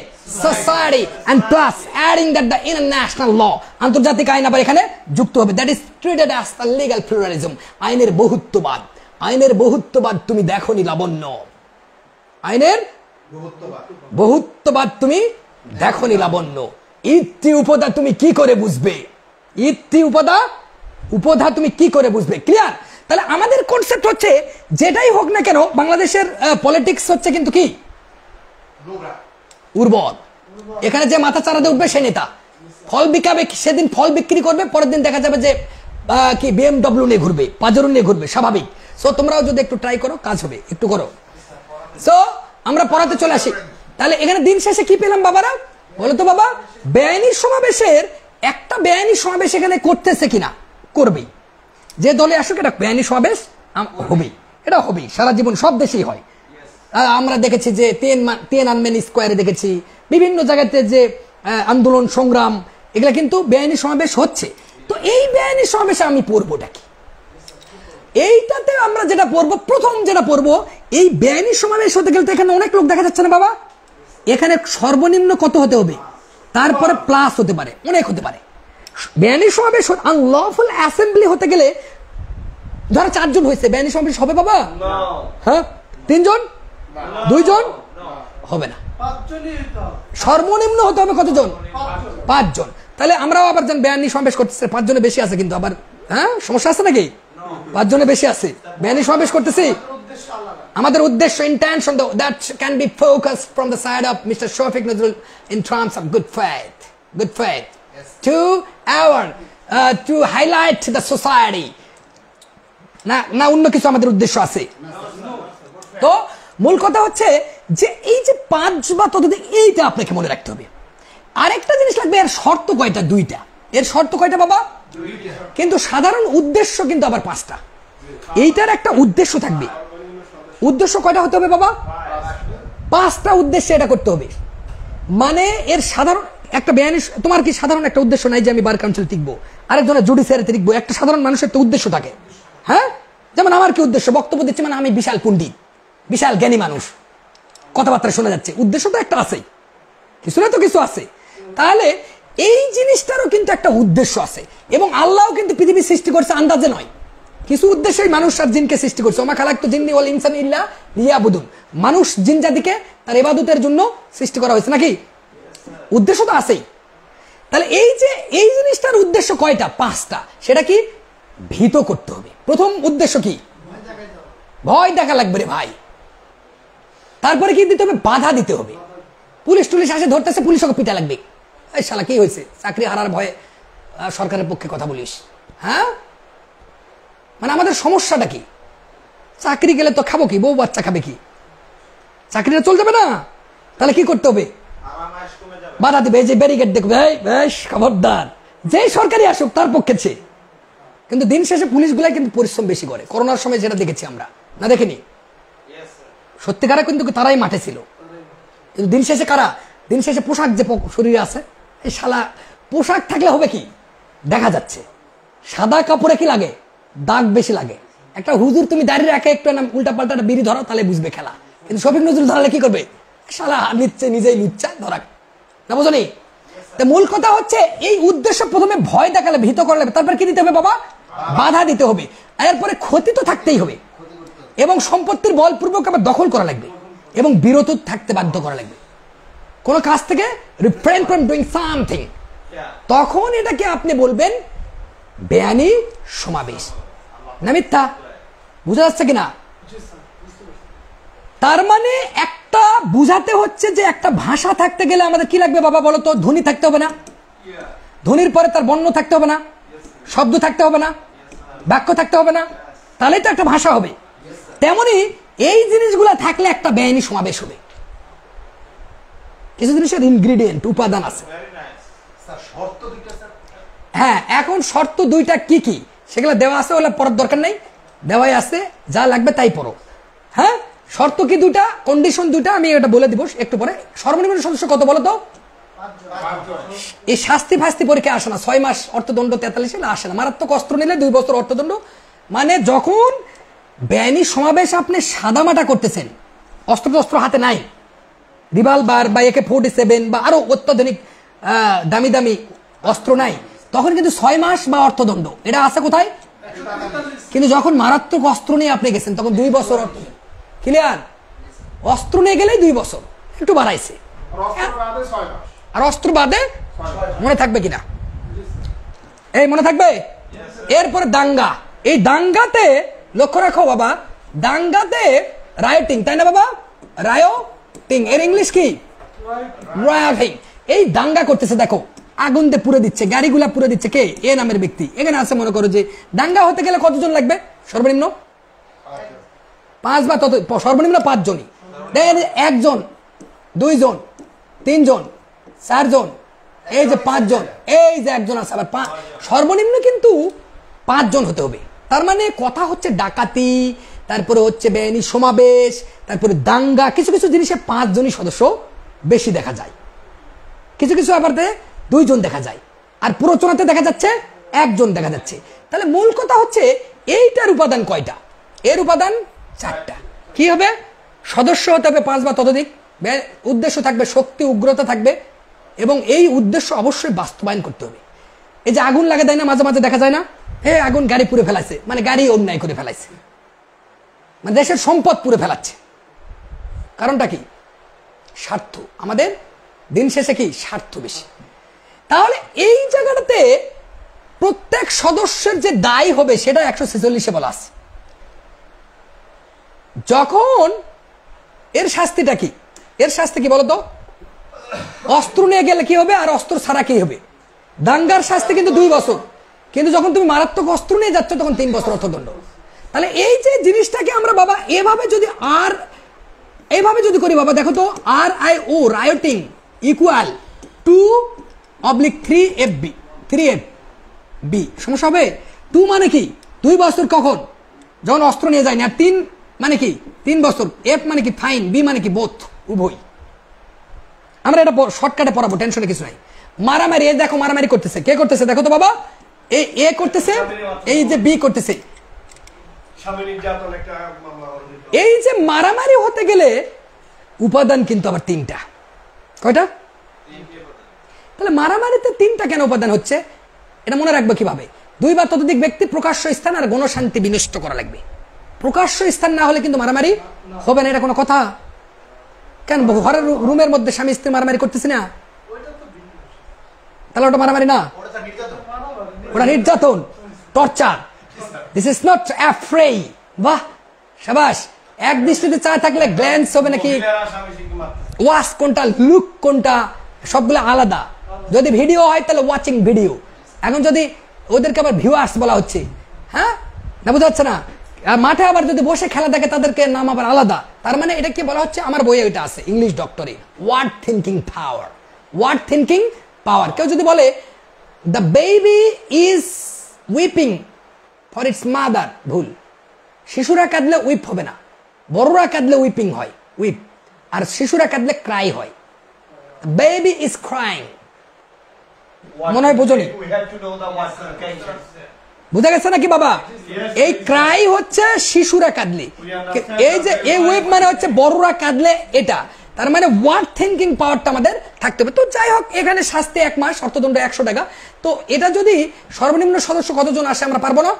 Society. And plus adding that the international law, আন্তর্জাতিক আইন আবার এখানে যুক্ত হবে। That is treated as the legal pluralism, আইনের বহুত্ববাদ। আইনের বহুত্ববাদ তুমি দেখোনি লাবণ্য, আইনের বহুত্ববাদ তুমি দেখোনি লাবণ্য। ইতি উপদা তুমি কি করে বুঝবে? ইতি উপদা তুমি কি করে বুঝবে? ক্লিয়ার? তাহলে আমাদের কনসেপ্ট হচ্ছে যেটাই হোক না কেন, বাংলাদেশের পলিটিক্স হচ্ছে কিন্তু কি উর্বর। এখানে যে মাথা চারাতে উঠবে সে নেতা, ফল বিকাবে, সেদিন ফল বিক্রি করবে, পরের দিন দেখা যাবে যে কি BMW নিয়ে ঘুরবে, পাজেরো নিয়ে ঘুরবে, স্বাভাবিক। সো তোমরাও যদি একটু ট্রাই করো, কাজ হবে, একটু করো। সো আমরা পড়াতে চলে আসি। তাহলে এখানে দিন শেষে কি পেলাম বাবারা? বলো তো বাবা, বেআইনি সমাবেশের একটা বেআইনি সমাবেশ এখানে করতেছে কিনা? করবেই। যে দলে আসুক এটা বেআইনি সমাবেশ হবেই, এটা হবেই, সারা জীবন সব দেশেই হয়। আমরা দেখেছি যে তিয়েনআনমেন স্কোয়ারে দেখেছি, বিভিন্ন জায়গাতে যে আন্দোলন সংগ্রাম, এগুলা কিন্তু বেআইনি সমাবেশ হচ্ছে। তো এই বেআইনি সমাবেশে আমি পড়বোটা কি? এইটাতে আমরা যেটা পড়বো, প্রথম যেটা পড়বো, এই বেআইনি সমাবেশ হতে গেলে তো এখানে অনেক লোক দেখা যাচ্ছে না বাবা। এখানে সর্বনিম্ন কত হতে হবে? তারপরে প্লাস হতে পারে, অনেক হতে পারে। বেআইনি সমাবেশ আনলফুল অ্যাসেম্বলি হতে গেলে ধরো 4 জন হয়েছে, বেআইনি সমাবেশ হবে বাবা? হ্যাঁ, 3 জন, 2 জন হবে না, সর্বনিম্ন হতে হবে কতজন? 5 জন। তাহলে আমরাও আবার যেন বেআইনি সমাবেশ করতেছে, 5 জনে বেশি আছে কিন্তু আবার, হ্যাঁ সমস্যা আছে নাকি? 5 জনে বেশি আছে, বেআইনি সমাবেশ করতেছি। আমাদের উদ্দেশ্য, intention that can be focused from the side of Mr. Shafiq Nazrul in terms of good faith to to highlight the society, না অন্য কিছু আমাদের উদ্দেশ্য আছে। তো মূল কথা হচ্ছে যে এই যে 5 বা ততোধিক, এইটা আপনাকে মনে রাখতে হবে। আরেকটা জিনিস লাগবে, এর শর্ত কয়টা? 2টা। এর শর্ত কয়টা বাবা? 2টা। কিন্তু সাধারণ উদ্দেশ্য কিন্তু আবার 5টা। এইটার একটা উদ্দেশ্য থাকবে। উদ্দেশ্য কয়টা হতে হবে বাবা? 5টা উদ্দেশ্যে এটা করতে হবে। মানে এর সাধারণ একটা বেআইনি, তোমার কি সাধারণ একটা উদ্দেশ্য নাই যে আমি বার কাউন্সিল টিকবো, আরেকজনের জুডিশিয়ারিতে টিকবো? একটা সাধারণ মানুষের একটা উদ্দেশ্য থাকে। হ্যাঁ, যেমন আমার কি উদ্দেশ্য? বক্তব্য দিচ্ছি মানে আমি বিশাল পণ্ডিত, বিশাল জ্ঞানী মানুষ, কথাবার্তা শোনা যাচ্ছে, উদ্দেশ্য তো একটা আছেই, কিছু না তো কিছু আছে। তাহলে এই জিনিসটারও কিন্তু একটা উদ্দেশ্য আছে। এবং আল্লাহও কিন্তু পৃথিবী সৃষ্টি করছে আন্দাজে নয়, কিছু উদ্দেশ্যই মানুষ আর জিনকে সৃষ্টি করছে। ওমা খালাকতু জিন্নি ওয়াল ইনসানা ইল্লা লিয়াবুদুন। মানুষ জিন জাতিকে তার ইবাদতের জন্য সৃষ্টি করা হয়েছে নাকি? উদ্দেশ্য তো আছেই। তাহলে এই যে এই জিনিসটার উদ্দেশ্য কয়টা? 5টা। সেটা কি? ভীত করতে হবে। প্রথম উদ্দেশ্য কি? ভয় দেখা লাগবে রে ভাই। তারপরে কি দিতে হবে? বাধা দিতে হবে। পুলিশ টুলিশ আসে ধরতেছে, পুলিশকে পিটা লাগবে, এই শালা কি হয়েছে, চাকরি হারার ভয়ে সরকারের পক্ষে কথা বলিস? হ্যাঁ, মানে আমাদের সমস্যাটা কি? চাকরি গেলে তো খাবো কি, বউ বাচ্চা খাবে কি, চাকরিটা চল যাবে না, তাহলে কি করতে হবে, বাধা দিবে, এই যে ব্যারিকেড দেখবে, বেশ খবরদার, যে সরকারি আসুক তার পক্ষে ছে। কিন্তু দিন শেষে পুলিশগুলাই কিন্তু পরিশ্রম বেশি করে, করোনার সময় যেটা দেখেছি আমরা, না দেখিনি? সত্যিকারা কিন্তু তারাই মাঠে ছিল, কিন্তু দিন শেষে কারা, দিন শেষে পোশাক যে শরীরে আছে, এই শালা পোশাক থাকলে হবে কি, দেখা যাচ্ছে সাদা কাপড়ে কি লাগে, দাগ বেশি লাগে। একটা হুজুর তুমি দাঁড়িয়ে রাখে একটু উল্টা পাল্টা বিড়ি ধরো, তাহলে বুঝবে খেলা। কিন্তু শফিক নজরুল ধরালে কি করবে, শালা নিচ্ছে নিজেই লুচ্চা ধরা, না বোঝনি? মূল কথা হচ্ছে এই উদ্দেশ্য প্রথমে ভয় দেখালে, ভীত করলে, তারপর কি দিতে হবে বাবা, বাধা দিতে হবে, এরপরে ক্ষতি তো থাকতেই হবে, এবং সম্পত্তির বলপূর্বক আবার দখল করা লাগবে, এবং বিরত থাকতে বাধ্য করা লাগবে কোন কাজ থেকে, রিফ্রেন ফ্রম ডুইং সামথিং। তখন এটাকে আপনি বলবেন বেআইনি সমাবেশ, না মিথ্যা? বুঝা যাচ্ছে কিনা? তার মানে একটা বুঝাতে হচ্ছে যে একটা ভাষা থাকতে গেলে আমাদের কি লাগবে বাবা বলো তো, ধ্বনি থাকতে হবে না? ধ্বনির পরে তার বর্ণ থাকতে হবে না? শব্দ থাকতে হবে না? বাক্য থাকতে হবে না? তাহলেই তো একটা ভাষা হবে। তেমনি এই জিনিসগুলা থাকলে একটা বেআইনি সমাবেশ হবে। কিছু জিনিসের ইনগ্রিডিয়েন্ট, উপাদান আছে। হ্যাঁ, এখন শর্ত দুইটা কি কি সেগুলো দেওয়া আছে, ওগুলো পড়ার দরকার নেই, দেওয়াই আছে, যা লাগবে তাই পড়ো। হ্যাঁ, শর্ত কি দুইটা, কন্ডিশন দুইটা, আমি এটা বলে দিব একটু পরে। সর্বনিম্ন সদস্য কত বলো তো? এই শাস্তি ফাস্তি পরীক্ষা আসে না, 6 মাস অর্থদণ্ড 43 আসে না, মারাত্মক অস্ত্র নিলে 2 বছর অর্থদণ্ড। মানে যখন বেআইনি সমাবেশ আপনি সাদামাটা করতেছেন, অস্ত্র হাতে নাই, রিভলভার বা AK-47 বা আরো অত্যাধুনিক দামি দামি অস্ত্র নাই, তখন কিন্তু 6 মাস বা অর্থদণ্ড, এটা আছে কোথায়? কিন্তু যখন মারাত্মক অস্ত্র নিয়ে আপনি গেছেন তখন 2 বছর অর্থ। ক্লিয়ার? অস্ত্র নিয়ে গেলেই 2 বছর, একটু বাড়াইছে। আর অস্ত্র বাদে মনে থাকবে কিনা, এই মনে থাকবে? এরপরে দাঙ্গা, এই দাঙ্গাতে লক্ষ্য রাখো বাবা, দাঙ্গাতে রায়োটিং, তাই না বাবা? রায়োটিং এর ইংলিশ কি? রায়োটিং। এই দাঙ্গা করতেছে, দেখো আগুন দিয়ে পুড়ে দিচ্ছে, গাড়িগুলা পুড়ে দিচ্ছে, কে? এ নামের ব্যক্তি। এখানে আছে, মনে করো যে দাঙ্গা হতে গেলে কতজন লাগবে সর্বনিম্ন? 5 বা তত, সর্বনিম্ন 5 জনই। দেখেন 1 জন, 2 জন, 3 জন, 4 জন, এই যে 5 জন, এই যে 1 জন আছে, আবার সর্বনিম্ন কিন্তু 5 জন হতে হবে। তার মানে কথা হচ্ছে ডাকাতি, তারপরে হচ্ছে বেআইনি সমাবেশ, তারপরে দাঙ্গা, কিছু কিছু জিনিসে 5 জনই সদস্য বেশি দেখা যায়, কিছু কিছু আবার 2 জন দেখা যায়, আর প্ররোচনাতে দেখা যাচ্ছে 1 জন দেখা যাচ্ছে। তাহলে মূল কথা হচ্ছে এইটার উপাদান কয়টা? এর উপাদান 4টা। কি হবে? সদস্য হতে হবে 5 বা ততোধিক, উদ্দেশ্য থাকবে, শক্তি উগ্রতা থাকবে, এবং এই উদ্দেশ্য অবশ্যই বাস্তবায়ন করতে হবে। এই যে আগুন লাগে দেয় না, মাঝে মাঝে দেখা যায় না, আগুন গাড়ি পুড়ে ফেলাইছে, মানে গাড়ি অন্যায় করে ফেলাইছে, মানে দেশের সম্পদ পুড়ে ফেলাচ্ছে। কারণটা কি? স্বার্থ। আমাদের দিন শেষে কি স্বার্থ বেশি। তাহলে এই জায়গাটাতে প্রত্যেক সদস্যের যে দায় হবে সেটা 146-এ বলা আছে। যখন এর শাস্তিটা কি? এর শাস্তি কি বলতো? অস্ত্র নিয়ে গেলে কি হবে, আর অস্ত্র ছাড়া কি হবে? দাঙ্গার শাস্তি কিন্তু 2 বছর, কিন্তু যখন তুমি মারাত্মক অস্ত্র নিয়ে যাচ্ছ তখন 3 বছর অর্থদণ্ড। তাহলে এই যে জিনিসটাকে আমরা বাবা এভাবে যদি করি বাবা, দেখো তো, RIO রায়োটিং ইকুয়াল 2/3FB, সমস্যা হবে? 2 মানে কি? 2 বছর কখন? যখন অস্ত্র নিয়ে যায়নি। আর 3 মানে কি? 3 বছর। F মানে কি? ফাইন। B মানে কি? বোথ, উভয়। আমরা এটা শর্টকাটে পড়াবো, টেনশনে কিছু নাই। মারামারি, এই দেখো মারামারি করতেছে, কে করতেছে দেখো তো বাবা, এ করতেছে, এই যে B করতেছে। এই যে মারামারি হতে গেলে উপাদান কিন্তু আবার 3টা। কয়টা? তাহলে মারামারিতে 3টা কেন উপাদান হচ্ছে? এটা মনে রাখবো কিভাবে? 2 বা ততোধিক ব্যক্তি, প্রকাশ্য স্থান, আর গণশান্তি বিনষ্ট করা লাগবে। প্রকাশ্য স্থান না হলে কিন্তু মারামারি হবে না, এটা কোনো কথা? কেন ঘরের রুমের মধ্যে স্বামী স্ত্রী মারামারি করতেছি না, তাহলে ওটা মারামারি না, ওটা নির্যাতন, torture. This is not affray. বাহ, শাবাশ। এক দৃষ্টিতে চা থাকলে গ্ল্যান্স হবে নাকি, ওয়াচ কোনটা, লুক কোনটা, সবগুলো আলাদা। যদি ভিডিও হয় তাহলে ওয়াচিং ভিডিও। এখন যদি ওদেরকে আবার ভিউয়ার্স বলা হচ্ছে, হ্যাঁ, না বোঝা যাচ্ছে না? আর মাঠে আবার যদি বসে খেলা দেখে তাদেরকে নাম আবার আলাদা। তার মানে এটা কি বলা হচ্ছে, আমার বইয়ে এটা আছে ইংলিশ ডক্টরে, word thinking power. Word thinking power. কেউ যদি বলে the baby is weeping for its mother, ভুল। শিশুরা কাঁদলে উইপ হবে না, বড়রা কাঁদলে উইপিং হয়, উইপ। আর শিশুরা কাঁদলে ক্রাই হয়। Baby is crying. মনে হয় বোঝনি, বুঝা গেছে নাকি বাবা? এই ক্রাই হচ্ছে শিশুরা কাঁদলে, এই যে এই ওয়েব মানে হচ্ছে বড়রা কাঁদলে এটা। তার মানে ওয়ার্ড থিঙ্কিং পাওয়ারটা আমাদের থাকতে হবে। তো যাই হোক, এখানে শাস্তি 1 মাস, অর্থদণ্ড 100 টাকা। তো এটা যদি সর্বনিম্ন সদস্য কতজন আসে আমরা পারবো না?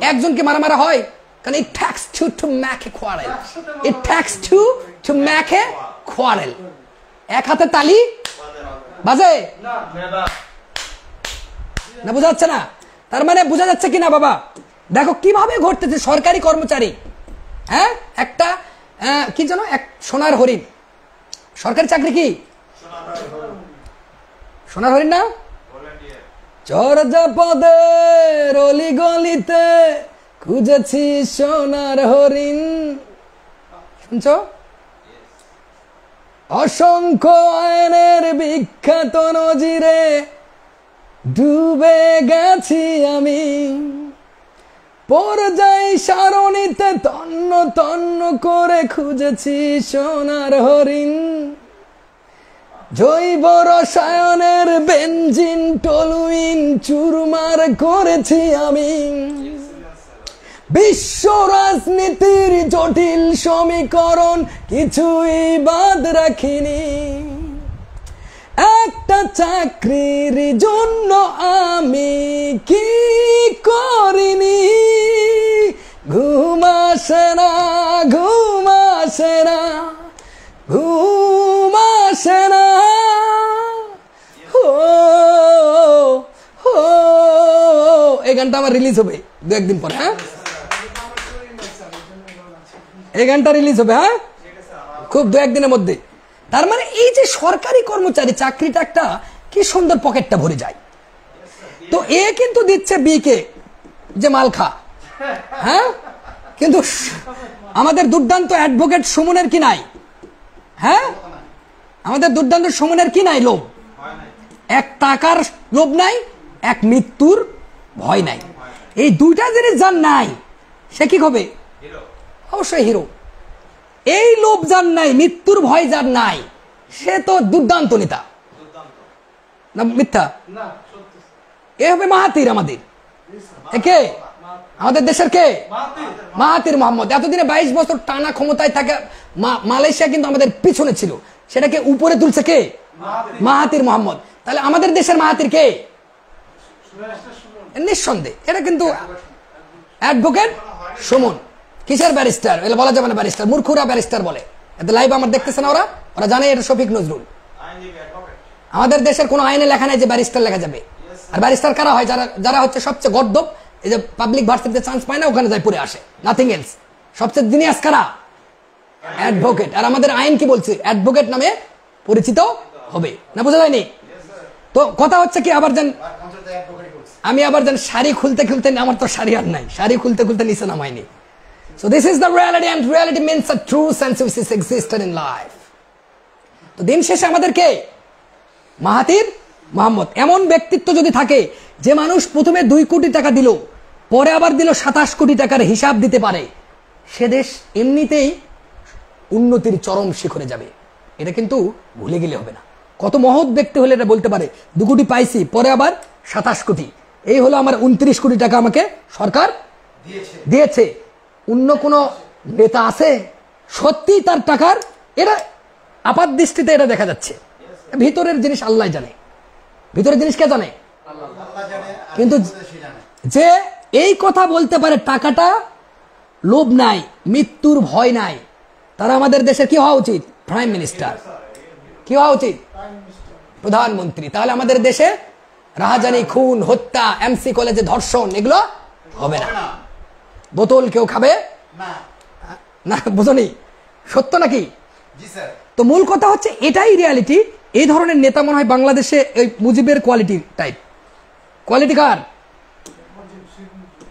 একজনকে মারা হয়, কারণ it takes two to make a quarrel. It takes two to make a quarrel. এক হাতে তালি বাজে না, বোঝা যাচ্ছে না? তার মানে বোঝা যাচ্ছে কিনা বাবা? দেখো কিভাবে ঘটতেছে। সরকারি কর্মচারী, হ্যাঁ, একটা কি জানো, এক সোনার হরিণ। সরকারি চাকরি কি সোনার হরিণ না? চর্যা পদের অলি গলিতে খুঁজেছি সোনার হরিণ। শুনছো? অসংখ্য আইনের বিখ্যাত নজিরে ডুবে গেছি আমি, পর্যায় সারণীতে তন্ন তন্ন করে খুঁজেছি সোনার হরিণ। জৈব রসায়নের বেনজিন টলুইন চুরমার করেছি আমি, বিশ্ব রাজনীতির জটিল সমীকরণ কিছুই বাদ রাখিনি। একটা চাকরির জন্য আমি কি করিনি, ঘুম আসে না, ঘুম আসে না, ঘুম আসে না। এই গানটা আমার রিলিজ হবে 2-1 দিন পরে। হ্যাঁ, এই গানটা রিলিজ হবে, হ্যাঁ, খুব 2-1 দিনের মধ্যে। তার মানে এই যে সরকারি কর্মচারী, চাকরিটা একটা কি সুন্দর পকেটটা ভরে যায়। তো এ কিন্তু দিচ্ছে বি কে যে মাল খা, হ্যাঁ, কিন্তু আমাদের দুর্দান্ত অ্যাডভোকেট সুমনের কি নাই? হ্যাঁ, আমাদের দুর্দান্ত সুমনের কি নাই? লোভ। 1 টাকার লোভ নাই, 1 মৃত্যুর ভয় নাই। এই 2টা জিনিস যার নাই সে কি হবে? অবশ্যই হিরো। এই লোভ যার নাই, মৃত্যুর ভয় যার নাই, সে তো দুর্দান্ত নেতা না? মিথ্যা? এ হবে মাহাতির। আমাদের কে? আমাদের দেশের কে? মাহাতির মোহাম্মদ। এতদিনে 22 বছর টানা ক্ষমতায় থাকে মালয়েশিয়া কিন্তু আমাদের পিছনে ছিল, সেটাকে উপরে তুলছে কে? মাহাতির মোহাম্মদ। তাহলে আমাদের দেশের মাহাতির কে? নিঃসন্দেহ এটা কিন্তু অ্যাডভোকেট সুমন। কিসের ব্যারিস্টার? এটা বলা যাবে না ব্যারিস্টার, মূর্খরা ব্যারিস্টার বলে। এত লাইভ আমার দেখতেছে না, ওরা জানে এটা শফিক নজরুল। আমাদের দেশের কোনো আইনে লেখা নাই যে ব্যারিস্টার লেখা যাবে। আর ব্যারিস্টার কারা হয়? যারা হচ্ছে সবচেয়ে গর্দব, এই যে পাবলিক ভার্সিটিতে চান্স পায় না, ওখানে যায় পড়ে আসে, নাথিং এলস। সবচেয়ে জিনিয়াস কারা? অ্যাডভোকেট। আর আমাদের আইন কি বলছে? অ্যাডভোকেট নামে পরিচিত হবে না। বোঝা যায়নি? তো কথা হচ্ছে কি, আবার যেন আমি আবার যেন শাড়ি খুলতে খুলতে, আমার তো শাড়ি আর নাই, শাড়ি খুলতে খুলতে নিচে নামাইনি। So this is the reality, and reality means a true sense which is existed in life. তো দিন শেষে আমাদেরকে মাহাতির মোহাম্মদ এমন ব্যক্তিত্ব যদি থাকে যে মানুষ প্রথমে 2 কোটি টাকা দিল, পরে আবার দিল 27 কোটি টাকার হিসাব দিতে পারে, সে দেশ এমনিতেই উন্নতির চরম শিখরে যাবে। এটা কিন্তু ভুলে গেলে হবে না। কত মহৎ ব্যক্তি হলে এটা বলতে পারে 2 কোটি পাইছি, পরে আবার 27 কোটি, এই হলো আমার 29 কোটি টাকা আমাকে সরকার দিয়েছে। অন্য কোন নেতা আছে সত্যি তার টাকার? এটা আপাত দৃষ্টিতে এটা দেখা যাচ্ছে, ভিতরের জিনিস আল্লাহ জানে। ভিতরের জিনিস কে জানে? কিন্তু যে এই কথা বলতে পারে টাকাটা লোভ নাই, মৃত্যুর ভয় নাই, তারা আমাদের দেশের কি হওয়া উচিত? Prime minister. কি হওয়া উচিত? প্রধানমন্ত্রী। তাহলে আমাদের দেশে রাহাজানি, খুন, হত্যা, এমসি কলেজে ধর্ষণ এগুলো হবে না। বোতল কেউ খাবে না। বুঝনি? সত্য নাকি? তো মূল কথা হচ্ছে এটাই রিয়ালিটি। এই ধরনের নেতা মনে হয় বাংলাদেশে ওই মুজিবের কোয়ালিটি টাইপ। কোয়ালিটি কার?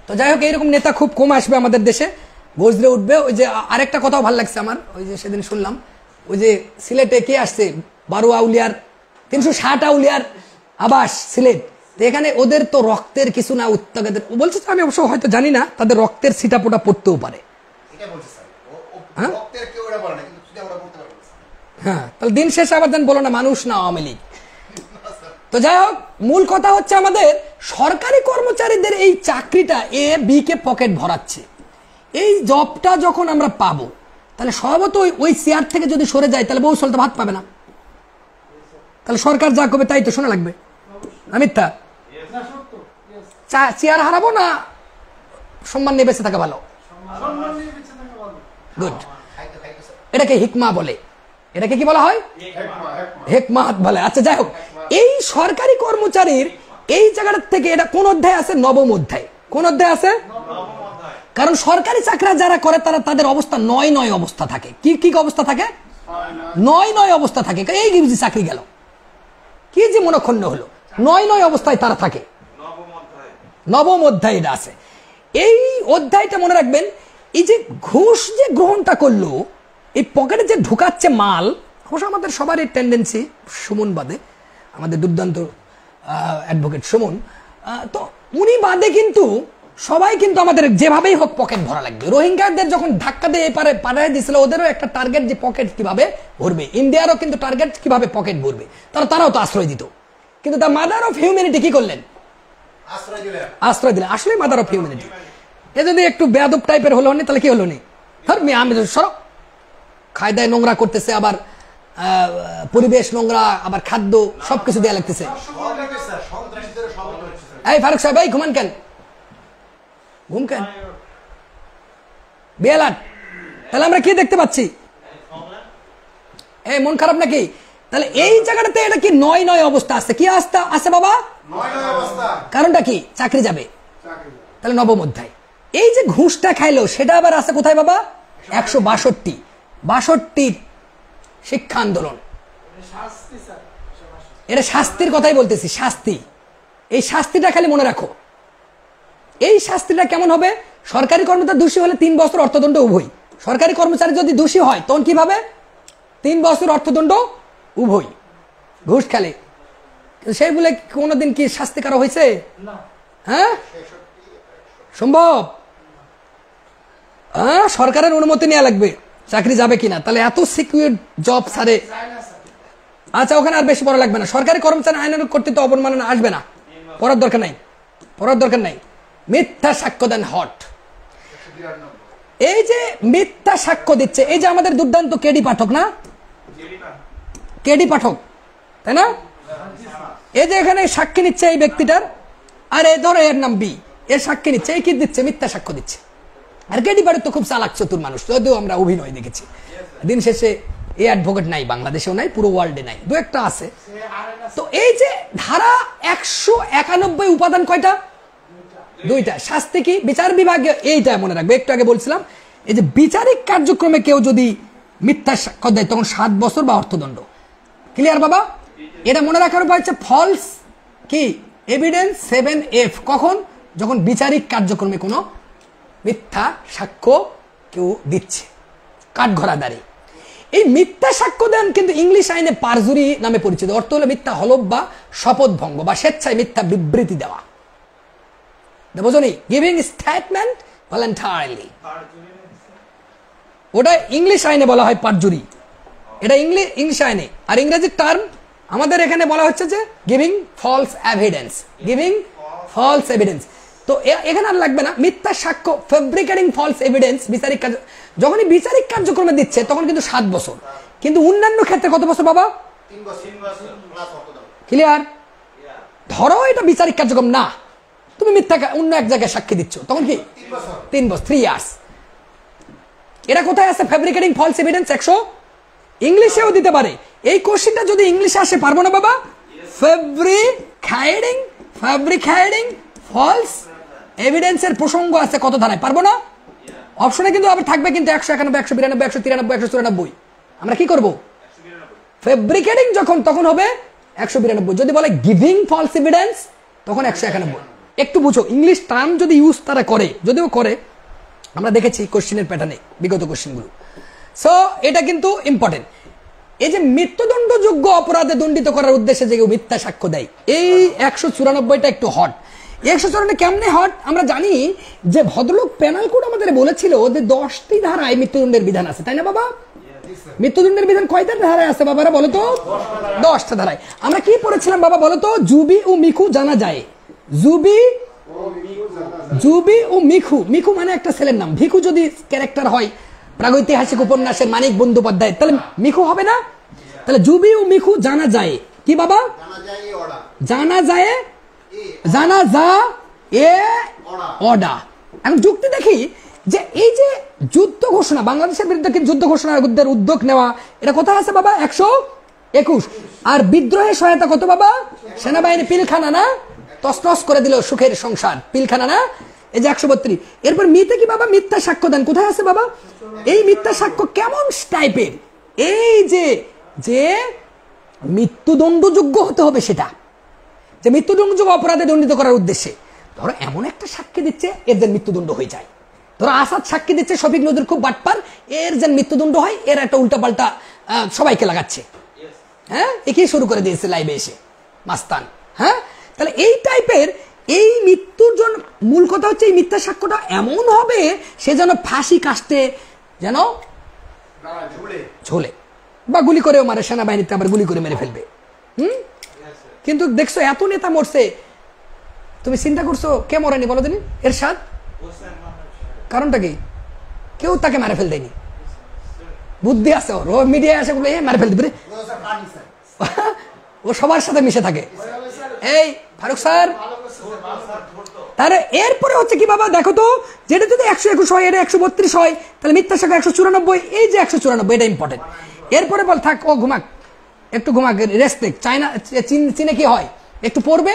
তো যাই হোক, এইরকম নেতা খুব কম আসবে আমাদের দেশে, গজরে উঠবে। ওই যে আরেকটা কথাও ভালো লাগছে আমার, ওই যে সেদিন শুনলাম ওই যে সিলেটে কে আসছে 12 আউলিয়ার 360 আউলিয়ার আবাস সিলেট, তো এখানে ওদের তো রক্তের কিছু না উত্তাগাদের বলছে, আমি অবশ্য হয়তো জানি না, তাদের রক্তের ছিটাপোটা পড়তেও পারে। এটা বলছে স্যার হ্যাঁ? রক্তের কেউ এটা বলে না, কিন্তু সেটা ওরা বলতে পারবে না। হ্যাঁ, তাহলে দিন শেষে আবার দেন বলো না মানুষ না আওয়ামী লীগ। তো যাই হোক, মূল কথা হচ্ছে আমাদের সরকারি কর্মচারীদের এই চাকরিটা এ বি কে পকেট ভরাচ্ছে। এই জবটা যখন আমরা পাবো, তাহলে স্বভাবত ওই চেয়ার থেকে যদি সরে যায়, তাহলে বউ তো ভাত পাবে না। তাহলে সরকার যা করবে তাই তো শোনা লাগবে, না মিথ্যা? না সত্য, yes। চেয়ার হারাবো না সম্মান নিয়ে বেঁচে থাকা ভালো? সম্মান নিয়ে বেঁচে থাকা ভালো। গুড। খাইতে খাইতে স্যার এটাকে হিকমা বলে, এটাকে কি বলা হয়? হেকমাত বলে। আচ্ছা যাই হোক, এই সরকারি কর্মচারীর এই জায়গাটা থেকে এটা কোন অধ্যায় আছে? নবম অধ্যায়। কোন অধ্যায় আছে? কারণ সরকারি চাকরি যারা করে তারা তাদের অবস্থা 9 অবস্থা থাকে। কি কি অবস্থা থাকে? 9 অবস্থা থাকে। এই যে চাকরি গেল, কি যে মনক্ষুণ্ণ হলো, 9 অবস্থায় তারা থাকে। নবম অধ্যায় এটা আছে। এই অধ্যায়টা মনে রাখবেন। এই যে ঘুষ যে গ্রহণটা করলো, এই পকেটে যে ঢুকাচ্ছে মাল, অবশ্য আমাদের সবারই টেন্ডেন্সি, সুমন বাদে, আমাদের দুর্দান্ত অ্যাডভোকেট সুমন, তো উনি বাদে কিন্তু সবাই কিন্তু আমাদের যেভাবেই হোক পকেট ভরা লাগবে। রোহিঙ্গাদের যখন ধাক্কা দিয়ে এপারে পাঠায় দিয়েছিল, ওদেরও একটা টার্গেট যে পকেট কিভাবে ভরবে। ইন্ডিয়ারও কিন্তু টার্গেট কিভাবে পকেট ভরবে, তারাও তো আশ্রয় দিত। কিন্তু দ্য মাদার অফ হিউম্যানিটি কি করলেন? আশ্রয় দিলেন। আসলে মাদার অফ হিউম্যানিটি। এ যদি একটু বেয়াদব টাইপের হলো নি, তাহলে কি হলো নি? আমি সরব খায়দায় নোংরা করতেছে, আবার পরিবেশ নোংরা, আবার খাদ্য সবকিছু দেয়া লাগতেছে। এই ফারুক সাহেব, এই ঘুমান কেন? ঘুম কেন? বেলাট। তাহলে আমরা কি দেখতে পাচ্ছি? এই মন খারাপ নাকি? তাহলে এই জায়গাটাতে এটা কি 9 অবস্থা আছে? কি আছে বাবা? 9 অবস্থা। কারণটা কি? চাকরি যাবে। তাহলে নবম অধ্যায়। এই যে ঘুষটা খাইলো, সেটা আবার আছে কোথায় বাবা? 162 শিক্ষা আন্দোলন। এটা শাস্তির কথাই বলতেছি, শাস্তি। এই শাস্তিটা খালি মনে রাখো। এই শাস্তিটা কেমন হবে? সরকারি কর্মচারী দোষী হলে 3 বছর অর্থদণ্ড উভয়। সরকারি কর্মচারী যদি দোষী হয় তখন কিভাবে? 3 বছর অর্থদণ্ড উভয়। ঘুষ খেলে সেই বলে কোনোদিন কি শাস্তি করা হয়েছে? হ্যাঁ, সম্ভব? সরকারের অনুমতি নেওয়া লাগবে চাকরি যাবে কিনা। তাহলে এত সিকিউর জব সারে, আচ্ছা ওখানে আর বেশি পড়া লাগবে না। সরকারি কর্মচারী আইনের কর্তৃত্ব অবমাননা আসবে না, পড়ার দরকার নাই। মিথ্যা সাক্ষ্য দেন হট। এই যে মিথ্যা সাক্ষ্য দিচ্ছে, এই যে আমাদের দুর্দান্ত কেডি পাঠক, না কেডি পাঠক, তাই না? এই যে এখানে সাক্ষী নিচ্ছে এই ব্যক্তিটার, আর এই ধরো এর নাম বি, এর সাক্ষী নিচ্ছে, এই কি দিচ্ছে? মিথ্যা সাক্ষ্য দিচ্ছে। আর কেডি পাঠক তো খুব চালাক চতুর মানুষ, যদিও আমরা অভিনয় দেখেছি। দিন শেষে এই অ্যাডভোকেট নাই, বাংলাদেশেও নাই, পুরো ওয়ার্ল্ডে নাই, 2-1টা আছে। তো এই যে ধারা 191 উপাদান কয়টা? 2টা। শাস্তি কি? বিচার বিভাগে এইটা মনে রাখবে, একটু আগে বলছিলাম, এই যে বিচারিক কার্যক্রমে কেউ যদি মিথ্যা সাক্ষ্য দেয় তখন 7 বছর বা অর্থদণ্ড। ক্লিয়ার বাবা? এটা মনে রাখার উপায় হচ্ছে ফলস কি এভিডেন্স 7F। কখন? যখন বিচারিক কার্যক্রমে কোনো মিথ্যা সাক্ষ্য কেউ দিচ্ছে, কাঠগড়াদারি। এই মিথ্যা সাক্ষ্য দেন কিন্তু ইংলিশ আইনে পারজুরি নামে পরিচিত। অর্থ হলো মিথ্যা হলফ বা শপথ ভঙ্গ বা স্বেচ্ছায় মিথ্যা বিবৃতি দেওয়া। বুঝলি? গিভিং স্টেটমেন্ট ভলান্টারিলি, ওটা ইংলিশ আইনে বলা হয় পারজুরি। এটা ইংলিশ আইনে। আর ইংরেজির টার্ম আমাদের এখানে বলা হচ্ছে যে giving false evidence. Giving false evidence. তো এখানে আর লাগবে না মিথ্যা সাক্ষ্য, ফেব্রিকেটিং ফলস এভিডেন্স। বিচারিক কার্য যখনই বিচারিক কার্যক্রমে দিচ্ছে তখন কিন্তু 7 বছর। কিন্তু অন্যান্য ক্ষেত্রে কত বছর বাবা? 3 বছর প্লাস অর্থদণ্ড। ক্লিয়ার? ধরো এটা বিচারিক কার্যক্রম না, তুমি মিথ্যা অন্য এক জায়গায় সাক্ষী দিচ্ছ, তখন কি 3 বছর 3 ইয়ার্স। এটা কোথায় আছে? ফেব্রিকেটিং ফলস এভিডেন্স 100। ইংলিশেও দিতে পারে। এই কোশ্চেনটা যদি ইংলিশে আসে, পারবো না বাবা? ফেব্রিকেটিং ফলস এভিডেন্সের প্রসঙ্গ আছে কত ধারায়, পারবো না? অপশনে কিন্তু আবার থাকবে কিন্তু 191, 192, 193, 194। আমরা কি করব? ফেব্রিকেটিং যখন তখন হবে 192। যদি বলে গিভিং ফলস এভিডেন্স তখন 191। একটু বুঝো, ইংলিশ টার্ম যদি ইউজ তারা করে, যদিও করে, আমরা দেখেছি কোশ্চেনের প্যাটার্নে বিগত কোশ্চেনগুলো। সো এটা কিন্তু ইম্পর্টেন্ট। এই যে মৃত্যুদণ্ডযোগ্য অপরাধে দণ্ডিত করার উদ্দেশ্যে যে মিথ্যা সাক্ষ্য দেয়, এই 194টা একটু হট। 194 কেমনে হট? আমরা জানি যে ভদ্রলোক প্যানাল কোড আমাদের বলেছিল যে 10টি ধারায় মৃত্যুদণ্ডের বিধান আছে, তাই না বাবা? মৃত্যুদণ্ডের বিধান কয়টা ধারায় আছে বাবারা বলো তো? 10টা ধারায়। আমরা কি পড়েছিলাম বাবা বলো তো? জুবি ও মিখু জানা যায়। জুবি ও মিখু, মিখু মানে একটা ছেলের নাম, ভিখু যদি ক্যারেক্টার হয় প্রাগৈতিহাসিক উপন্যাসের মানিক বন্দ্যোপাধ্যায়, তাহলে মিখু হবে না? তাহলে জুবি ও মিখু জানা যায় কি বাবা? জানা যায়, জানা যা এ অডা। এখন যুক্তি দেখি যে এই যে যুদ্ধ ঘোষণা, বাংলাদেশের বিরুদ্ধে যুদ্ধ ঘোষণার উদ্যোগ নেওয়া, এটা কোথায় আছে বাবা? 121। আর বিদ্রোহের সহায়তা কত বাবা? সেনাবাহিনী পিলখানা না, তছনছ করে দিল সুখের সংসার, পিলখানা না, এই যে 132। এরপর মিতে কি বাবা? মিথ্যা সাক্ষ্য দেন, কোথায় আছে বাবা? এই মিথ্যা সাক্ষ্য কেমন টাইপের? এই যে মৃত্যুদণ্ডযোগ্য হতে হবে, সেটা যে মৃত্যুদণ্ডযোগ্য অপরাধে দণ্ডিত করার উদ্দেশ্যে। ধরো এমন একটা সাক্ষী দিচ্ছে এর যেন মৃত্যুদণ্ড হয়ে যায়। ধরো আসাদ সাক্ষী দিচ্ছে শফিক নজরুল খুব বাটপার, এর যেন মৃত্যুদণ্ড হয়, এর একটা উল্টাপাল্টা সবাইকে লাগাচ্ছে। হ্যাঁ, একেই শুরু করে দিয়েছে লাইভে এসে মাস্তান। হ্যাঁ, তাহলে এই টাইপের এই মৃত্যুর জন্য মূল কথা হচ্ছে এই মিথ্যা সাক্ষ্যটা এমন হবে সে যেন ফাঁসি কাস্টে যেন ঝোলে, বা গুলি করেও মারে, সেনাবাহিনীতে আবার গুলি করে মেরে ফেলবে। কিন্তু দেখছো এত নেতা মরছে, তুমি চিন্তা করছো কে মরেনি বলো দিনি? এরশাদ, কারণটা কি? কেউ তাকে মারে ফেল দেয়নি। বুদ্ধি আছে ওর, ও মিডিয়ায় আসে বলে মারে ফেল দিবে, ও সবার সাথে মিশে থাকে। এই ফারুক স্যার, তাহলে এরপরে হচ্ছে কি বাবা দেখো তো, যেটা যদি 121 হয়, এটা 132 হয়, তাহলে মিথ্যা সাক্ষ্য 194। এই যে 194, এটা ইম্পর্টেন্ট। এরপরে বল থাক, ও ঘুমাক, একটু ঘুমাক, রেসপেক্ট। চায়না চীনে কি হয়? একটু পড়বে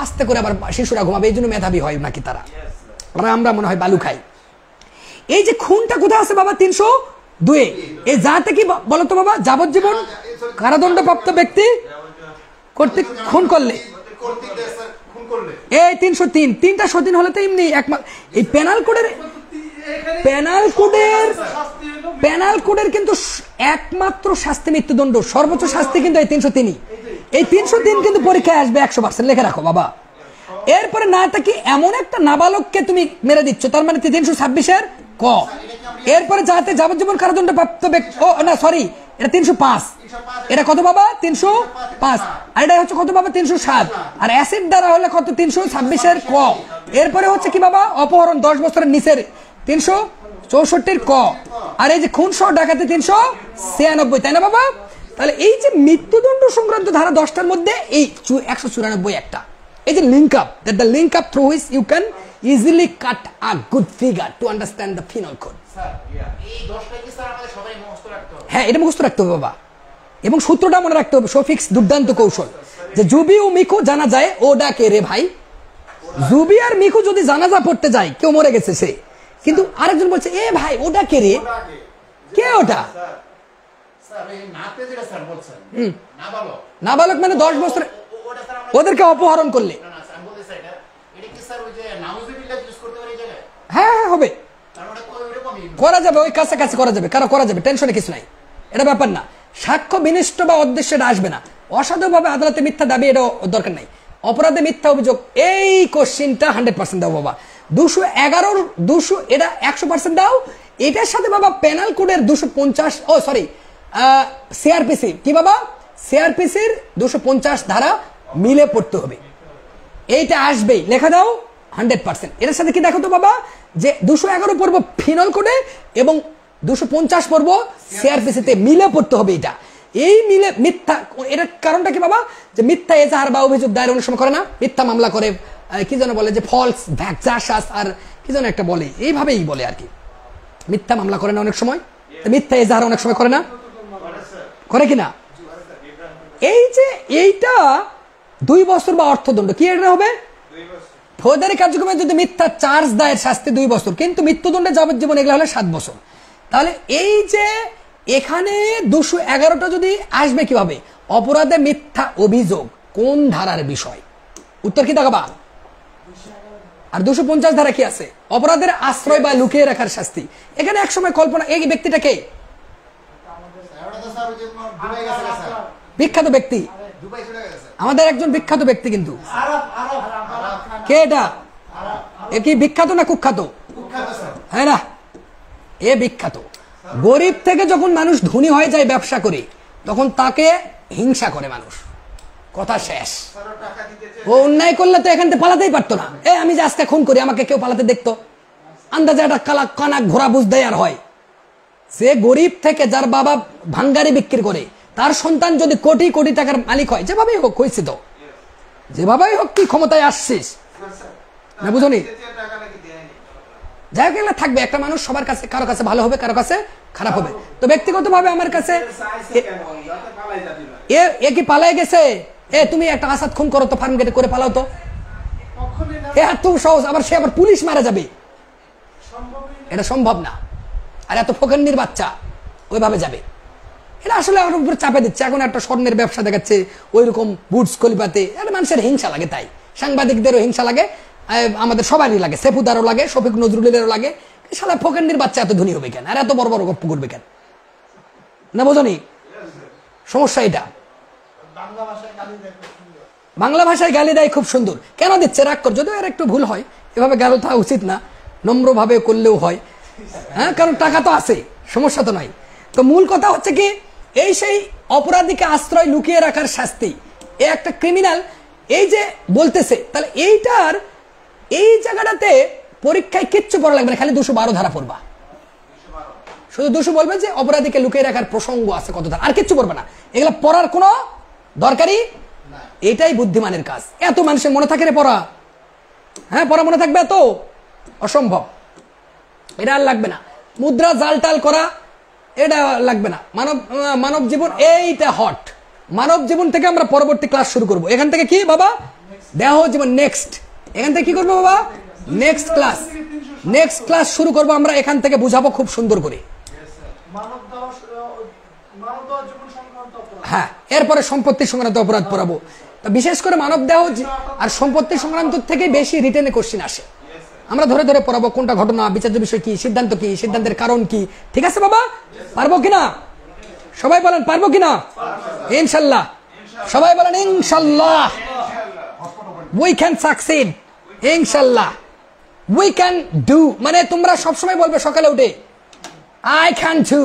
আস্তে করে, আবার শিশুরা ঘুমাবে, এই জন্য মেধাবী হয় নাকি তারা, আমরা মনে হয় বালু খাই। এই যে খুনটা কোথায় আছে বাবা? 302। এই যাতে কি বলতো বাবা? যাবজ্জীবন কারাদণ্ডপ্রাপ্ত ব্যক্তি কর্তৃক খুন করলে, এই 303, 3টা সতীন হলে তো এমনি এই প্যানাল কোডের কিন্তু একমাত্র শাস্তি মৃত্যুদণ্ড, সর্বোচ্চ শাস্তি কিন্তু এই 303। এই 303 কিন্তু পরীক্ষায় আসবে 100%, লিখে রাখো বাবা। এরপরে না থাকি এমন একটা নাবালককে তুমি মেরে দিচ্ছ, তার মানে 326 ক। এরপরে যাতে যাবজ্জীবন কারাদণ্ড প্রাপ্ত ব্যক্তি, ও না সরি, এটা 305। এটা কত বাবা? 305। আর এটা হচ্ছে কত বাবা? 307। আর অ্যাসিড দ্বারা হলে কত? 326 ক। এরপরে হচ্ছে কি বাবা? অপহরণ 10 বছরের নিচের 364 ক। আর এই যে খুন সহ ডাকাতি 396, তাই না বাবা? তাহলে এই যে মৃত্যুদণ্ড সংক্রান্ত ধারা 10টার মধ্যে এই 194 একটা, এই যে link up, that the link up through which you can easily cut a good figure to understand the penal code. হ্যাঁ, এটা মুখস্থ রাখতে হবে বাবা, এবং সূত্রটা মনে রাখতে হবে। সফিক্স দুর্দান্ত কৌশল, যে জুবি ও মিখু জানা যায় ওডা কে রে ভাই। জুবি আর মিখু যদি জানাজা পড়তে যায়, কেউ মরে গেছে সে, কিন্তু আরেকজন বলছে এ ভাই ওডা কে রে, কে ওটা? নাবালক মানে 10 বছর, ওদেরকে অপহরণ করলে হ্যাঁ হবে, করা যাবে, ওই কাছাকাছি করা যাবে, কারো করা যাবে, টেনশনে কিছু নাই, এটা ব্যাপার না। সাক্ষ্য বিনিষ্ট বা উদ্দেশ্য এটা আসবে না। অসাধুভাবে আদালতে মিথ্যা দাবি, এটা দরকার নাই। অপরাধে মিথ্যা অভিযোগ, এই কোশ্চিনটা 100% দাও বাবা। 211 এটা 100% দাও। এটার সাথে বাবা পেনাল কোডের 250, ও সরি সিআরপিসি কি বাবা? সিআরপিসির 250 ধারা মিলে পড়তে হবে, এইটা আসবেই, লেখা দাও 100%। এর সাথে কি দেখো তো বাবা, যে 211 পড়বো ফিনল কোডে এবং 250 পড়বো সিআরপিসিতে, মিলে পড়তে হবে এটা। এই মিলে মিথ্যা, এটার কারণটা কি বাবা? যে মিথ্যা এজাহার বা অভিযোগ দায়ের অনেক সময় করে না, মিথ্যা মামলা করে, কি যেন বলে যে ফলস ভ্যাকজাসাস, আর কি যেন একটা বলে, এইভাবেই বলে আর কি, মিথ্যা মামলা করে না অনেক সময়, মিথ্যা এজাহার অনেক সময় করে না, করে কিনা? এই যে এইটা 2 বছর বা অর্থদণ্ড, কি এটা হবে? ফৌজদারি কার্যক্রমে যদি মিথ্যা চার্জ দায়ের শাস্তি 2 বছর, কিন্তু মৃত্যুদণ্ডে যাবজ্জীবন এগুলো হলে 7 বছর। তাহলে এই যে এখানে 211টা যদি আসবে কিভাবে? অপরাধে মিথ্যা অভিযোগ কোন ধারার বিষয়? উত্তর কি দেখাবা? আর 250 ধারা কি আছে? অপরাধের আশ্রয় বা লুকিয়ে রাখার শাস্তি। এখানে এক সময় কল্পনা, এই ব্যক্তিটা কে? বিখ্যাত ব্যক্তি, আমাদের একজন বিখ্যাত ব্যক্তি, কিন্তু কে এটা? এ কি বিখ্যাত না কুখ্যাত? হ্যাঁ না, এ বিখ্যাত। গরিব থেকে যখন মানুষ ধনী হয়ে যায় ব্যবসা করে, তখন তাকে হিংসা করে মানুষ, কথা শেষ। ও অন্যায় করলে তো এখান থেকে পালাতেই পারতো না। আমি যে আজকে খুন করি, আমাকে কেউ পালাতে দেখতো? আন্দাজে একটা কানা ঘোড়া বুঝ দেয় আর হয়। সে গরিব থেকে, যার বাবা ভাঙ্গারি বিক্রি করে, তার সন্তান যদি কোটি কোটি টাকার মালিক হয়, যেভাবেই হোক, হয়েছে তো, যেভাবেই হোক, কি ক্ষমতায় আসছিস না, বুঝনি? যাই হোক, থাকবে একটা মানুষ সবার কাছে, কারো কাছে ভালো হবে, কারো কাছে খারাপ হবে। তো ব্যক্তিগতভাবে আমার কাছে এ কি পালাই গেছে? তুমি একটা আসাদ খুন করো তো, ফার্ম গেটে করে পালাও তো, এত সহজ। আবার সে আবার পুলিশ মারা যাবে, এটা সম্ভব না। আর এত ফকিন্নির বাচ্চা ওইভাবে যাবে, এটা আসলে আমার উপর চাপে দিচ্ছে। এখন একটা স্বর্ণের ব্যবসা দেখাচ্ছে, ওই রকম বুটস কলিপাতে, এটা মানুষের হিংসা লাগে। তাই সাংবাদিকদেরও হিংসা লাগে, আমাদের সবারই লাগে, সেফুদারও লাগে, শফিক নজরুলেরও লাগে। সালা ফকিন্নির বাচ্চা এত ধনী হবে কেন, আর এত বড় বড় গপ্প করবে কেন? না বোঝনি সমস্যা এটা। বাংলা ভাষায় গালি দেয় খুব সুন্দর। কেন দিচ্ছে? রাগ কর, যদিও এর একটু ভুল হয়, এভাবে গালি থাকা উচিত না, নম্রভাবে করলেও হয়। হ্যাঁ, কারণ টাকা তো আছে, সমস্যা তো নাই। তো মূল কথা হচ্ছে কি, এই সেই অপরাধীকে আশ্রয় লুকিয়ে রাখার শাস্তি, এ একটা ক্রিমিনাল, এই যে বলতেছে, তাহলে এইটার এই জায়গাটাতে পরীক্ষায় কিচ্ছু পড়া লাগবে না, খালি 212 ধারা পড়বা। শুধু 200 বলবে যে অপরাধীকে লুকিয়ে রাখার প্রসঙ্গ আছে কত ধারা, আর কিচ্ছু পড়বে না। এগুলা পড়ার কোনো দরকারই, এটাই বুদ্ধিমানের কাজ। এত মানুষের মনে থাকে রে পড়া? হ্যাঁ, পড়া মনে থাকবে? এত অসম্ভব, এটা আর লাগবে না। মুদ্রা জালটাল করা, এটা লাগবে না। মানব জীবন, এইটা হট। মানব জীবন থেকে আমরা পরবর্তী ক্লাস শুরু করব। এখান থেকে কি বাবা? দেহ জীবন নেক্সট। এখান থেকে কি করবো বাবা? নেক্সট ক্লাস শুরু করবো আমরা, এখান থেকে বুঝাবো খুব সুন্দর করে। হ্যাঁ, এরপরে সম্পত্তি সংক্রান্ত অপরাধ পড়াবো। বিশেষ করে মানব দেহ আর সম্পত্তি সংক্রান্ত থেকে বেশি রিটেনে কোশ্চিন আসে। আমরা ধরে ধরে পড়াবো কোনটা ঘটনা, বিচার্য বিষয় কি, সিদ্ধান্ত কি, সিদ্ধান্তের কারণ কি। ঠিক আছে বাবা? পারবো কিনা? সবাই বলেন পারবো কিনা? ইনশাল্লাহ। সবাই বলেন ইনশাল্লাহ। উই ক্যান সাকসিড, ইনশাল্লাহ উই ক্যান ডু। মানে তোমরা সবসময় বলবে সকালে উঠে, আই ক্যান ডু।